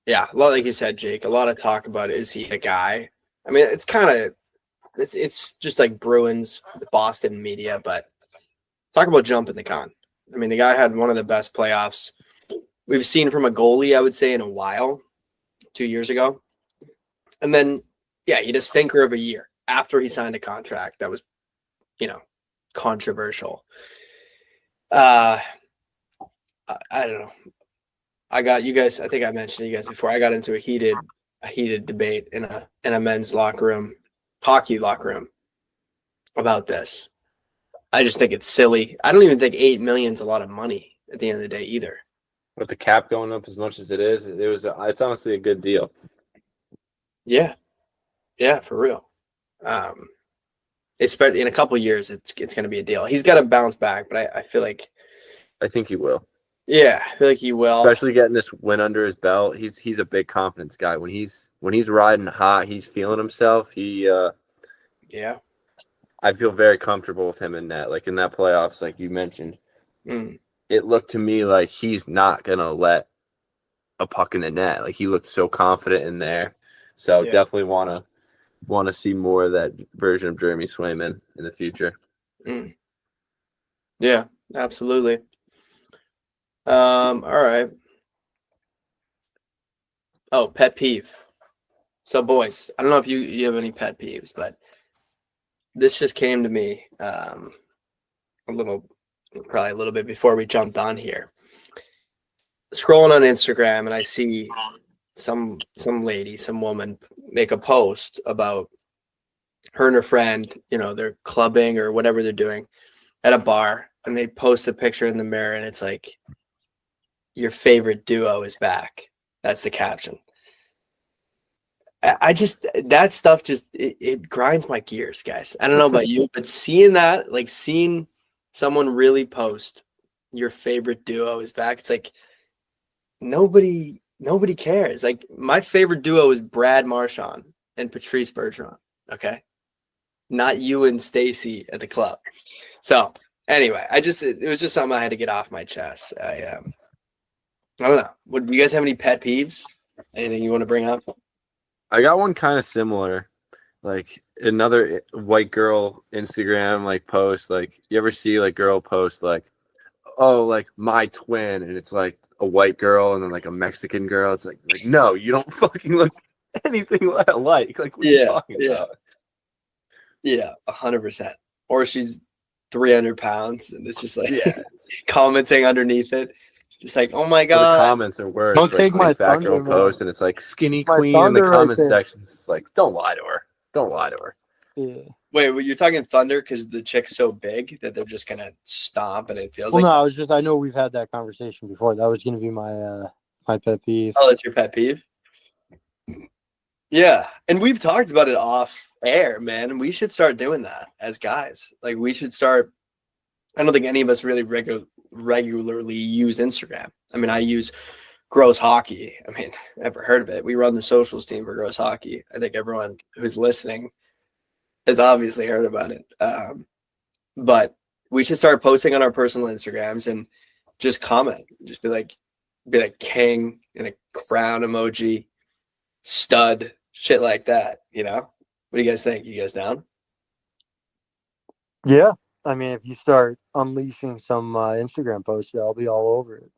a lot like you said, Jake, a lot of talk about is he a guy? I mean, it's kind of, it's just like Bruins, the Boston media, but talk about jumping the gun. I mean, the guy had one of the best playoffs we've seen from a goalie, I would say, in a while, 2 years ago. And then, he had a stinker of a year after he signed a contract that was, controversial. I don't know. I got you guys. I think I mentioned you guys before. I got into a heated debate in a men's locker room, hockey locker room, about this. I just think it's silly. I don't even think 8 million is a lot of money at the end of the day either. With the cap going up as much as it is, it's honestly a good deal. Yeah, for real. Especially in a couple of years, it's going to be a deal. He's got to bounce back, but I feel like, I think he will. yeah, I feel like he will. Especially getting this win under his belt. He's a big confidence guy. When he's riding hot, he's feeling himself. Yeah. I feel very comfortable with him in that. Like in that playoffs, like you mentioned, it looked to me like he's not gonna let a puck in the net. Like he looked so confident in there. So definitely want to see more of that version of Jeremy Swayman in the future. Yeah, absolutely. All right. Oh, pet peeve. So, boys, I don't know if you have any pet peeves, but this just came to me probably a little bit before we jumped on here. Scrolling on Instagram, and I see some lady, some woman make a post about her and her friend, they're clubbing or whatever they're doing at a bar, and they post a picture in the mirror, and it's like, your favorite duo is back. That's the caption. That stuff just, it grinds my gears, guys. I don't know about you, but seeing that, like seeing someone really post your favorite duo is back, it's like nobody cares. Like my favorite duo is Brad Marchand and Patrice Bergeron. Okay. Not you and Stacy at the club. So anyway, it was just something I had to get off my chest. I don't know. Do you guys have any pet peeves? Anything you want to bring up? I got one kind of similar, like another white girl Instagram like post. Like you ever see like girl post like, oh, like my twin, and it's like a white girl and then like a Mexican girl. It's like no, you don't fucking look anything alike. Like what are you talking about? Yeah, 100%. Or she's 300 pounds, and it's just like commenting underneath it. Just like, oh my god. The comments are worse. Don't take my fat girl thunder, post, and it's like skinny queen in the comment section. It's like, don't lie to her. Don't lie to her. Yeah. Wait, you're talking thunder because the chick's so big that they're just gonna stomp, and it feels Well, like. no, I know we've had that conversation before. That was gonna be my my pet peeve. Oh, that's your pet peeve. Yeah, and we've talked about it off air, man. We should start doing that as guys. Like we should start. I don't think any of us really regularly use Instagram. I mean, I use Gross Hockey. I mean, never heard of it. We run the socials team for Gross Hockey. I think everyone who's listening has obviously heard about it. But we should start posting on our personal Instagrams and just comment. Just be like king and a crown emoji, stud, shit like that. What do you guys think? You guys down? Yeah. I mean, if you start unleashing some Instagram posts, I'll be all over it.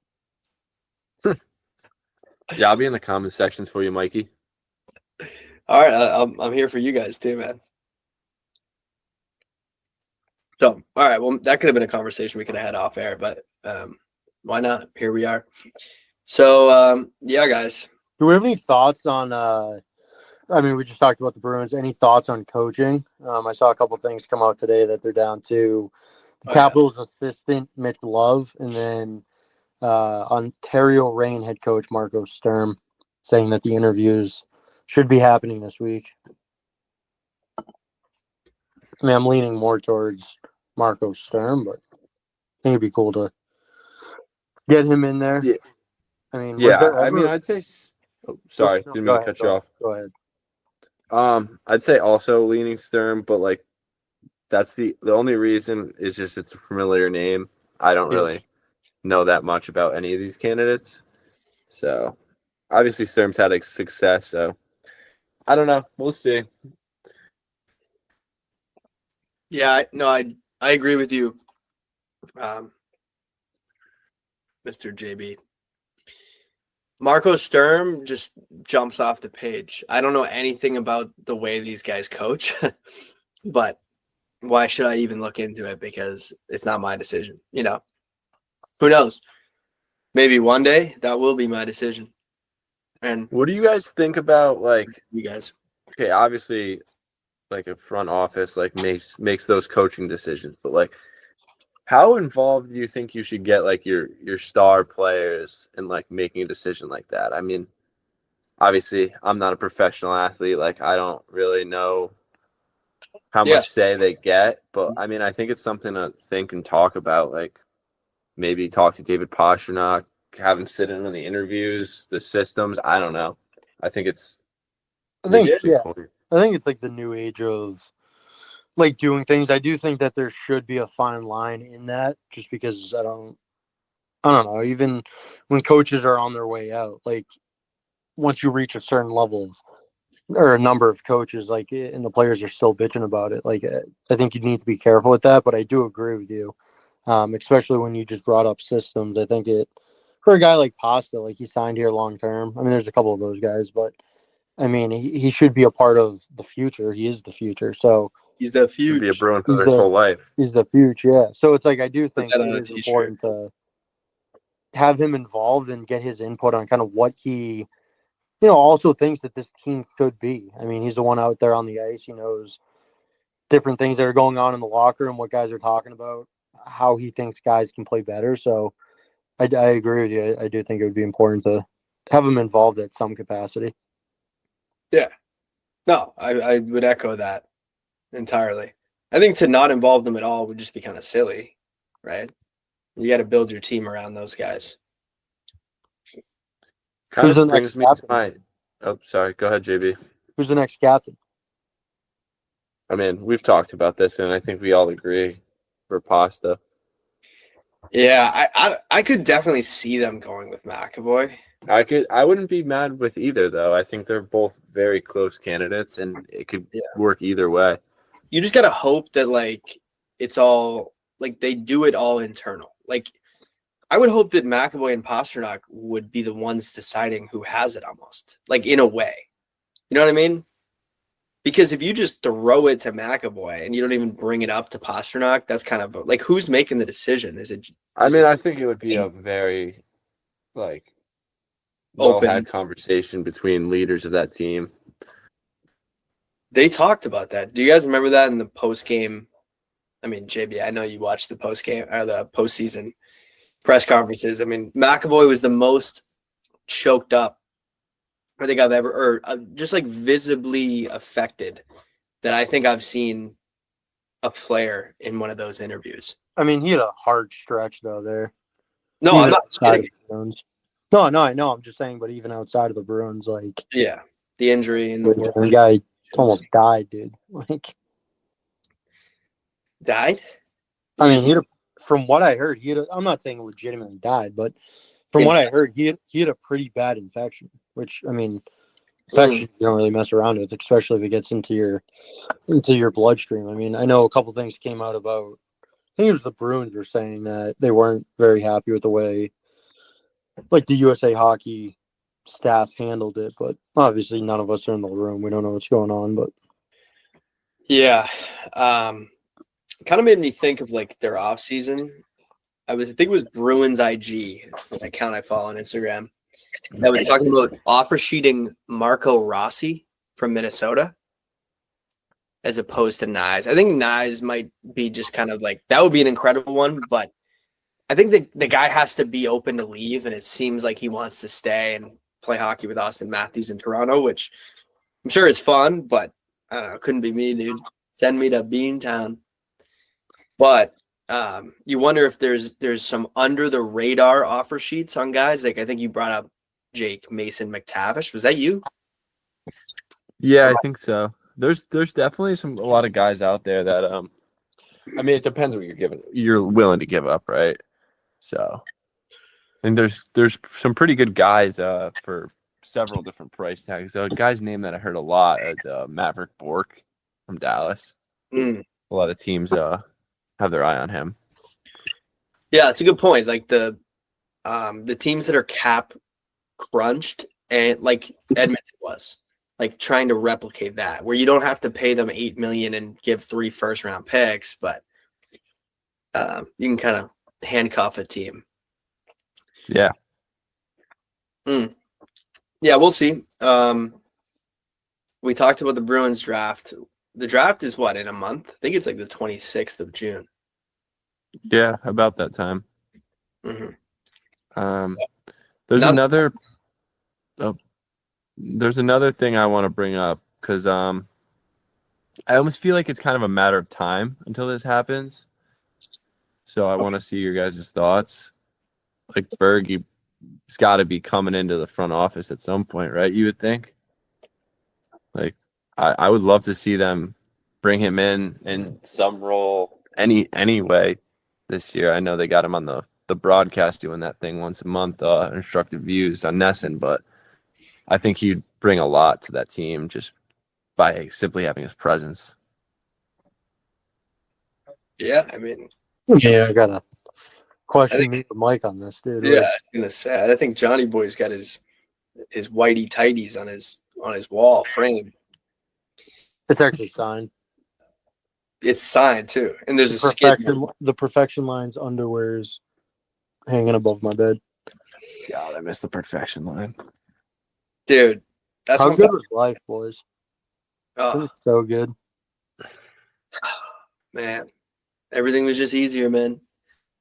Yeah, I'll be in the comment sections for you, Mikey. All right, I'm here for you guys too, man. So, all right, well, that could have been a conversation we could have had off air, but why not? Here we are. So, yeah, guys. Do we have any thoughts on? I mean, we just talked about the Bruins. Any thoughts on coaching? I saw a couple things come out today that they're down to the Capitals assistant Mitch Love, and then Ontario Reign head coach Marco Sturm, saying that the interviews should be happening this week. I mean, I'm leaning more towards Marco Sturm, but I think it'd be cool to get him in there. Yeah. I mean, I'd say. Oh, sorry, didn't mean to cut you off. Go ahead. I'd say also leaning Sturm, but like that's the only reason is just it's a familiar name. I don't really know that much about any of these candidates. So obviously Sturm's had a success, so I don't know. We'll see. Yeah, I agree with you, Mr. JB. Marco Sturm just jumps off the page. I don't know anything about the way these guys coach, but why should I even look into it? Because it's not my decision. You know, who knows? Maybe one day that will be my decision. And What do you guys think about, like, you guys? okay, obviously, like a front office like makes those coaching decisions, but like, how involved do you think you should get like your star players in like making a decision like that? I mean, obviously, I'm not a professional athlete. Like, I don't really know how Yeah. much say they get, but I mean, I think it's something to think and talk about. Like, maybe talk to David Pastrnak, have him sit in on the interviews, the systems. I don't know. I think it's I an think, interesting yeah, point. I think it's like the new age of like doing things. I do think that there should be a fine line in that, just because I don't know. Even when coaches are on their way out, like once you reach a certain level of, or a number of coaches, like, and the players are still bitching about it, like, I think you need to be careful with that. But I do agree with you, especially when you just brought up systems. I think it, for a guy like Pasta, like he signed here long term. I mean, there's a couple of those guys, but I mean, he should be a part of the future. He is the future. So He's the Should be a future. Bruin for his whole life. he's the future. Yeah. So it's like, I do Put think that it on a is t-shirt. important to have him involved and get his input on kind of what he, also thinks that this team should be. I mean, he's the one out there on the ice. He knows different things that are going on in the locker room, what guys are talking about, how he thinks guys can play better. So I agree with you. I do think it would be important to have him involved at some capacity. Yeah. No, I would echo that entirely. I think to not involve them at all would just be kind of silly, right? You got to build your team around those guys. Kind Who's the of next brings me to captain? my. Oh, sorry. Go ahead, JB. Who's the next captain? I mean, we've talked about this, and I think we all agree for Pasta. Yeah, I could definitely see them going with McAvoy. I wouldn't be mad with either, though. I think they're both very close candidates, and it could work either way. You just gotta hope that like it's all like they do it all internal. Like I would hope that McAvoy and Pastrnak would be the ones deciding who has it, almost like in a way. You know what I mean? Because if you just throw it to McAvoy and you don't even bring it up to Pastrnak, that's kind of like who's making the decision? Is it? I mean, I think it would be a very like Open. well-had conversation between leaders of that team. They talked about that. Do you guys remember that in the post game? I mean, JB, I know you watched the post game or the postseason press conferences. I mean, McAvoy was the most choked up I think I've ever, or just like visibly affected that I think I've seen a player in one of those interviews. I mean, he had a hard stretch though there. No, Even I'm not outside kidding. of the Bruins. No, I know. I'm just saying, but even outside of the Bruins, like, Yeah, the injury and the guy almost died, dude. Like, died. I mean, from what I heard, I'm not saying legitimately died, but from what I heard, he had a pretty bad infection. Which, I mean, infection you don't really mess around with, especially if it gets into your bloodstream. I mean, I know a couple things came out about. I think it was the Bruins were saying that they weren't very happy with the way, like, the USA Hockey staff handled it, but obviously none of us are in the room. We don't know what's going on, but yeah, kind of made me think of like their off season. I think it was Bruins IG, an account I follow on Instagram, that was talking about offer sheeting Marco Rossi from Minnesota as opposed to Nyes. I think Nyes might be just kind of like that would be an incredible one, but I think the guy has to be open to leave, and it seems like he wants to stay and play hockey with Austin Matthews in Toronto, which I'm sure is fun, but I don't know, couldn't be me, dude. Send me to Beantown. But you wonder if there's some under the radar offer sheets on guys. Like I think you brought up Jake Mason McTavish. Was that you? Yeah, I think so. There's definitely a lot of guys out there that I mean, it depends what you're willing to give up, right? So I think there's some pretty good guys for several different price tags. A guy's name that I heard a lot is Maverick Bork from Dallas. A lot of teams have their eye on him. Yeah, it's a good point. Like the teams that are cap crunched and like Edmonton was. like trying to replicate that, where you don't have to pay them $8 million and give 3 first-round picks, but you can kind of handcuff a team. Yeah. Yeah, we'll see. We talked about the Bruins draft. The draft is what, in a month? I think it's like the 26th of June. Yeah, about that time. Mm-hmm. There's another thing I want to bring up because I almost feel like it's kind of a matter of time until this happens. So I want to see your guys' thoughts. Like Berg, he's got to be coming into the front office at some point, right? You would think. Like I would love to see them bring him in some role any way this year. I know they got him on the broadcast doing that thing once a month, instructive views on Nesson, but I think he'd bring a lot to that team just by simply having his presence. Yeah, I mean, Yeah, I got a question me with Mike on this, dude. yeah, I was gonna say, I think Johnny Boy's got his whitey tighties on his wall frame. It's actually signed. It's signed too, and there's the perfection lines underwears hanging above my bed. God, I missed the perfection line, dude. That's how good was life, boys? Oh, it's so good, man. Everything was just easier, man.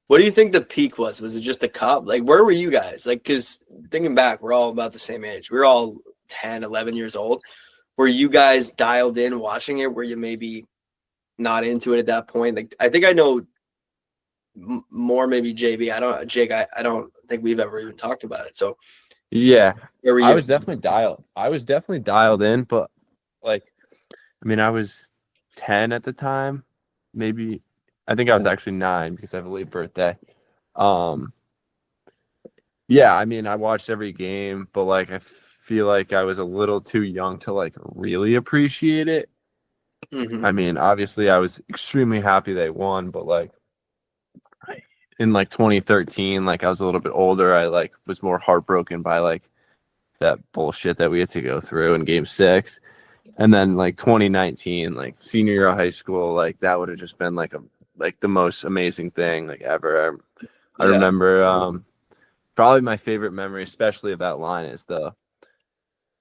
What do you think the peak was? Was it just the cup? Like, where were you guys? Like, because thinking back, we're all about the same age. We were all 10, 11 years old. Were you guys dialed in watching it? Were you maybe not into it at that point? Like, I think I know more, maybe JB. Jake, I don't think we've ever even talked about it. So, yeah, where were you? I was definitely dialed in, but like, I mean, I was 10 at the time, maybe. I think I was actually 9 because I have a late birthday. Yeah, I mean, I watched every game, but like I feel like I was a little too young to like really appreciate it. Mm-hmm. I mean, obviously I was extremely happy they won, but like in like 2013, like I was a little bit older, I like was more heartbroken by like that bullshit that we had to go through in game 6. And then like 2019, like senior year of high school, like that would have just been like the most amazing thing like ever. I remember probably my favorite memory, especially of that line, is the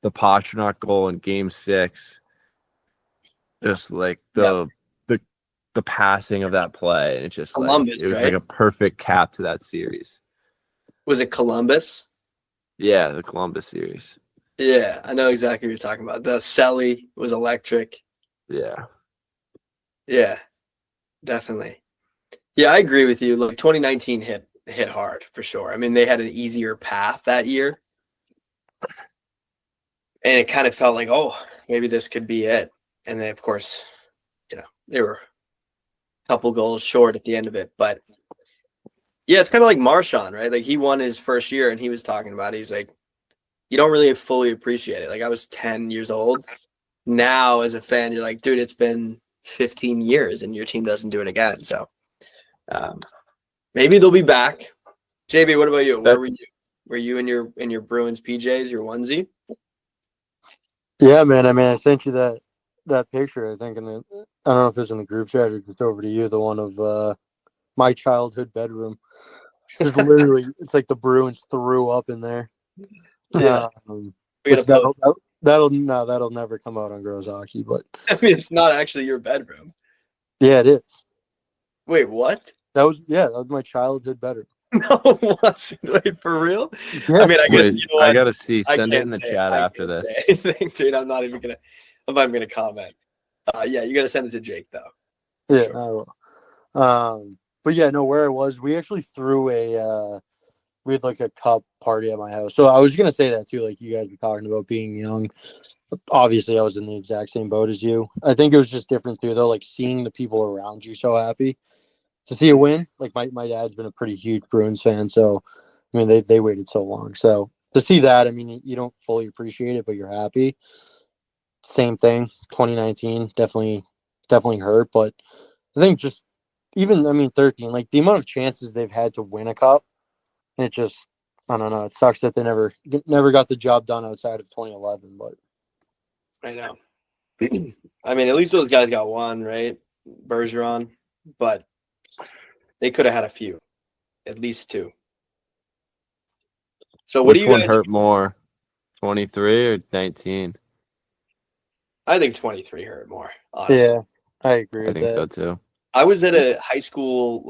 Pastrnak goal in game 6. Just like the passing of that play, and it just Columbus, like it was right? like a perfect cap to that series. Was it Columbus? Yeah, the Columbus series. Yeah, I know exactly what you're talking about. The Selly was electric. Yeah. Yeah, definitely. Yeah, I agree with you. Look, 2019 hit hard for sure. I mean, they had an easier path that year. And it kind of felt like, oh, maybe this could be it. And then, of course, they were a couple goals short at the end of it. But, yeah, it's kind of like Marchand, right? Like, he won his first year, and he was talking about it. He's like, you don't really fully appreciate it. Like, I was 10 years old. Now, as a fan, you're like, dude, it's been 15 years, and your team doesn't do it again. So, maybe they'll be back. JB, what about you? Where were you? Were you in your Bruins PJs, your onesie? Yeah, man. I mean, I sent you that picture. I think, I don't know if it's in the group chat or just over to you. The one of my childhood bedroom. Just literally, it's like the Bruins threw up in there. Yeah, that'll never come out on Girls Hockey. But I mean, it's not actually your bedroom. Yeah, it is. Wait, what? That was my childhood bedroom. No, wait, for real? Yeah. I mean, I guess I gotta see. I Send it in can't the say- chat I after can't this. say anything, dude. I'm not even gonna comment. Yeah, you gotta send it to Jake though. Yeah, Sure. I will. But yeah, no, where I was, we actually threw we had like a cup party at my house. So I was gonna say that too, like you guys were talking about being young. Obviously, I was in the exact same boat as you. I think it was just different too, though, like seeing the people around you so happy to see a win. Like my dad's been a pretty huge Bruins fan, so I mean they waited so long. So to see that, I mean you don't fully appreciate it, but you're happy. Same thing, 2019 definitely hurt, but I think just even 13, like the amount of chances they've had to win a cup, and it just I don't know. It sucks that they never got the job done outside of 2011, but I know. I mean, at least those guys got one, right? Bergeron, but they could have had a few, at least two. So what Which do you one guys? hurt more, 23 or 19? I think 23 hurt more, honestly. Yeah, I agree I with think so that. too. I was at a high school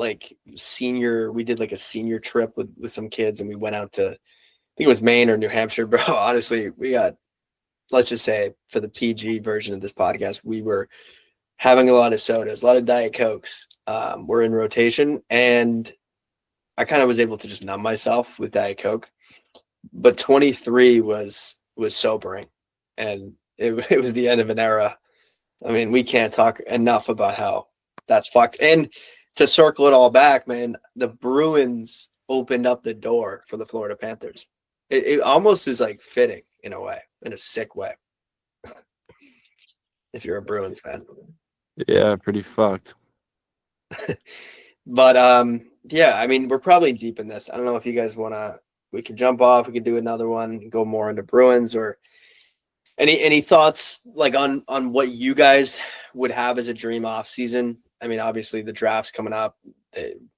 senior. We did a senior trip with some kids, and we went out to, I think it was Maine or New Hampshire. Bro, honestly, we got, let's just say for the PG version of this podcast, we were having a lot of sodas, a lot of Diet Cokes. Were in rotation, and I kind of was able to just numb myself with Diet Coke. But 23 was sobering, and it was the end of an era. I mean, we can't talk enough about how that's fucked. And to circle it all back, man, the Bruins opened up the door for the Florida Panthers. It almost is fitting in a way, in a sick way, if you're a Bruins fan. Yeah, pretty fucked. But yeah, I mean, we're probably deep in this. I don't know if you guys we could jump off, we could do another one and go more into Bruins, or any thoughts on what you guys would have as a dream off season? I mean, obviously the draft's coming up.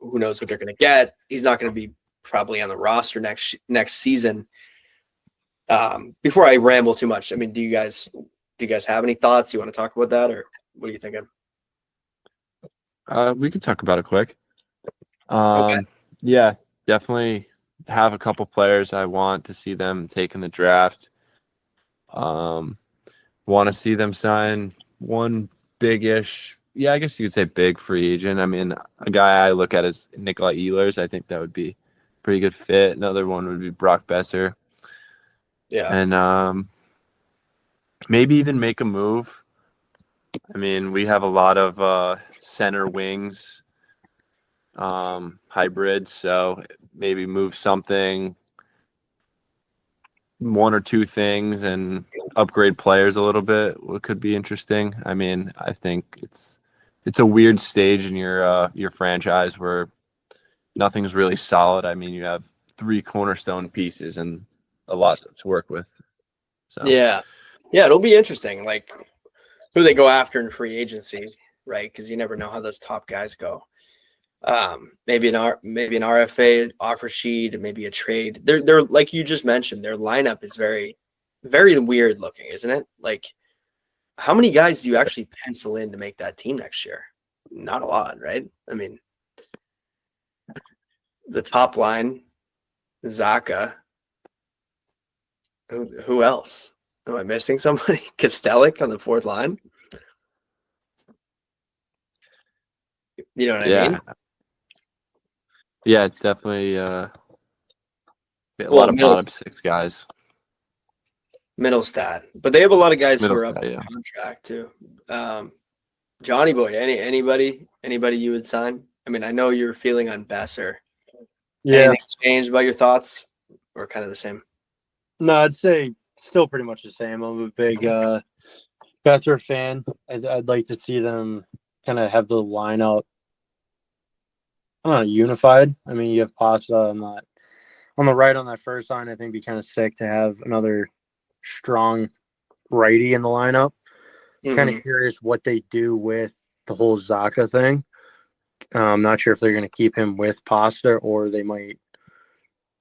Who knows what they're going to get? He's not going to be probably on the roster next season. Before I ramble too much, I mean, do you guys have any thoughts? You want to talk about that, or what are you thinking? We could talk about it quick. Okay. Yeah, definitely have a couple players I want to see them take in the draft. Want to see them sign one big-ish, I guess you could say big free agent. I mean, a guy I look at is Nikolai Ehlers. I think that would be a pretty good fit. Another one would be Brock Besser. Yeah. And maybe even make a move. I mean, we have a lot of center wings hybrids, so maybe move something, one or two things, and upgrade players a little bit. What could be interesting. I mean, I think it's a weird stage in your franchise where nothing's really solid. I mean, you have 3 cornerstone pieces and a lot to work with. So Yeah, it'll be interesting, who they go after in free agency, right? Because you never know how those top guys go. Maybe an RFA offer sheet, maybe a trade. They're like you just mentioned, their lineup is very, very weird looking, isn't it? How many guys do you actually pencil in to make that team next year? Not a lot, right? I mean, the top line, Zaka. Who else? Am I missing somebody? Kostelic on the fourth line. You know what I mean? Yeah, it's definitely a lot of bottom 6 guys. Middlestat, but they have a lot of guys who are up Middlestat, on contract too. Johnny Boy, anybody you would sign? I mean, I know you're feeling on Besser. Yeah. Anything changed about your thoughts, or kind of the same? No, I'd say still pretty much the same. I'm a big Besser fan. I'd like to see them kind of have the lineup, I don't know, unified. I mean, you have Pasta on the right on that first line. I think it'd be kind of sick to have another strong righty in the lineup. Kind of curious what they do with the whole Zaka thing. I'm not sure if they're going to keep him with Pasta or they might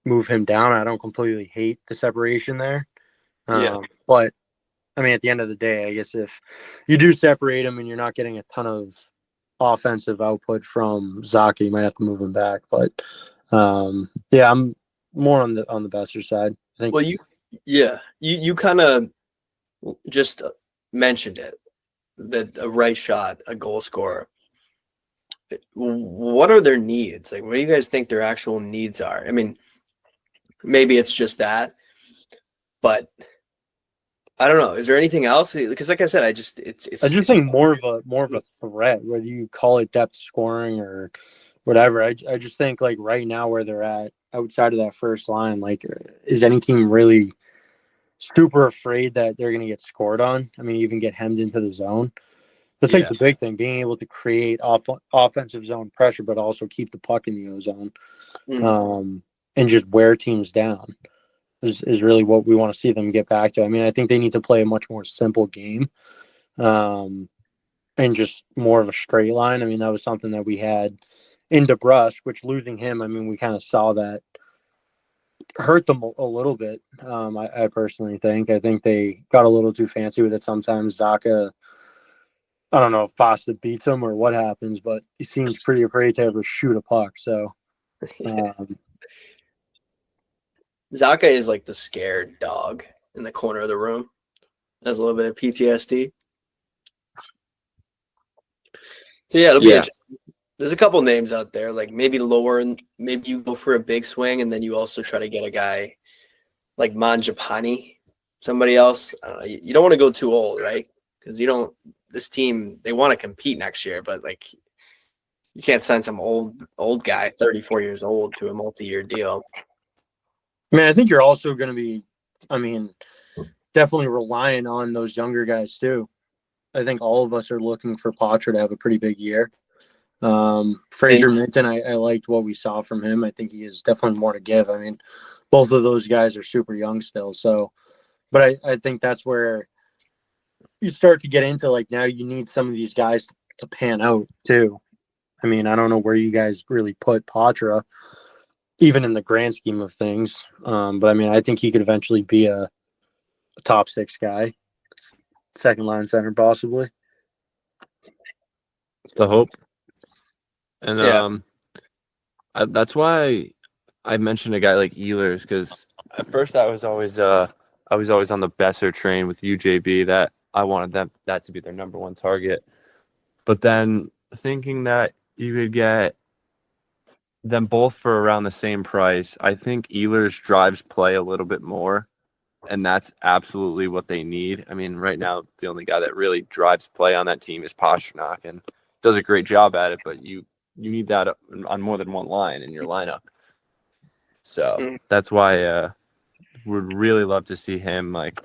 move him down. I don't completely hate the separation there. But I mean, at the end of the day, I guess if you do separate him and you're not getting a ton of offensive output from Zaka, you might have to move him back. But yeah, I'm more on the Besser side. I think. Well, you kind of just mentioned it, that a right shot, a goal scorer. What are their needs? What do you guys think their actual needs are? I mean, maybe it's just that, but I don't know. Is there anything else? Because, like I said, I just think more of a threat, whether you call it depth scoring or whatever. I just think right now where they're at outside of that first line, is any team really super afraid that they're going to get scored on? I mean, even get hemmed into the zone. That's the big thing, being able to create offensive zone pressure, but also keep the puck in the O zone, and just wear teams down. is really what we want to see them get back to. I mean, I think they need to play a much more simple game, and just more of a straight line. I mean, that was something that we had in DeBrusk, which losing him, I mean, we kind of saw that hurt them a little bit. I personally think. I think they got a little too fancy with it sometimes. Zaka, I don't know if Pasta beats him or what happens, but he seems pretty afraid to ever shoot a puck. So, Zaka is like the scared dog in the corner of the room. Has a little bit of PTSD. So yeah, it'll be interesting. There's a couple names out there, like maybe lower, and maybe you go for a big swing, and then you also try to get a guy like Manjapani, somebody else. I don't know, you don't want to go too old, right? Because you don't. This team, they want to compete next year, but like you can't sign some old guy, 34 years old, to a multi-year deal. I mean, I think you're also going to be, I mean, definitely relying on those younger guys too. I think all of us are looking for Patra to have a pretty big year. Fraser Minton, I liked what we saw from him. I think he has definitely more to give. I mean, both of those guys are super young still. So, but I think that's where you start to get into, like, now you need some of these guys to pan out too. I mean, I don't know where you guys really put Patra, even in the grand scheme of things. But I mean, I think he could eventually be a top 6 guy, second line center possibly. It's the hope. And that's why I mentioned a guy like Ehlers, because at first I was always on the Besser train with UJB, that I wanted that to be their number one target. But then thinking that you could get them both for around the same price, I think Ehlers drives play a little bit more, and that's absolutely what they need. I mean, right now the only guy that really drives play on that team is Pastrnak, and does a great job at it, but you need that on more than one line in your lineup. So that's why would really love to see him, like,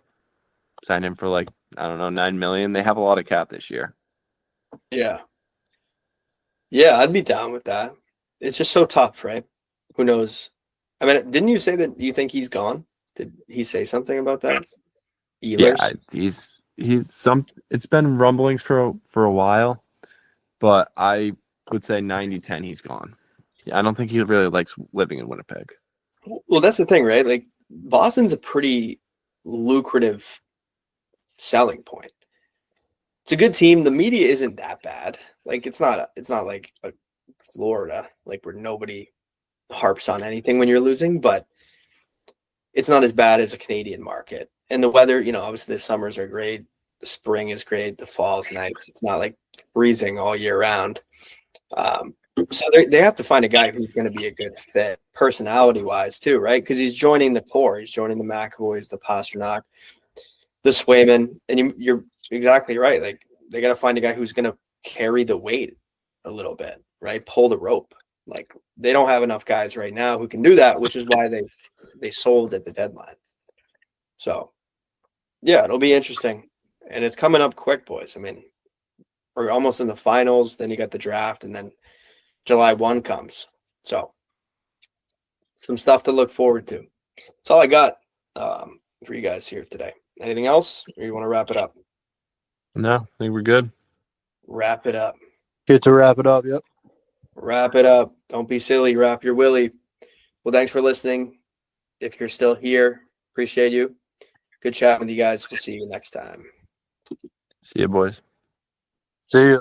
sign him for, like, I don't know, $9 million. They have a lot of cap this year. Yeah, I'd be down with that. It's just so tough, right? Who knows? I mean, didn't you say that you think he's gone? Did he say something about that? Ehlers? Yeah, it's been rumblings for a while, but I would say 90-10 he's gone. Yeah, I don't think he really likes living in Winnipeg. Well, that's the thing, right? Like, Boston's a pretty lucrative selling point. It's a good team. The media isn't that bad. Like, it's not like a Florida, like, where nobody harps on anything when you're losing, but it's not as bad as a Canadian market. And the weather, obviously the summers are great. The spring is great. The fall is nice. It's not like freezing all year round. So they have to find a guy who's going to be a good fit, personality-wise too, right? Because he's joining the core. He's joining the McAvoys, the Pastrnak, the Swayman, and you're exactly right. Like, they got to find a guy who's going to carry the weight a little bit, right? Pull the rope. Like, they don't have enough guys right now who can do that, which is why they sold at the deadline. So, yeah, it'll be interesting, and it's coming up quick, boys. I mean, we're almost in the finals. Then you got the draft, and then July 1 comes. So, some stuff to look forward to. That's all I got for you guys here today. Anything else, or you want to wrap it up? No, I think we're good. Wrap it up. Good to wrap it up. Yep. Wrap it up. Don't be silly. Wrap your willy. Well, thanks for listening. If you're still here, appreciate you. Good chat with you guys. We'll see you next time. See you, boys. See you.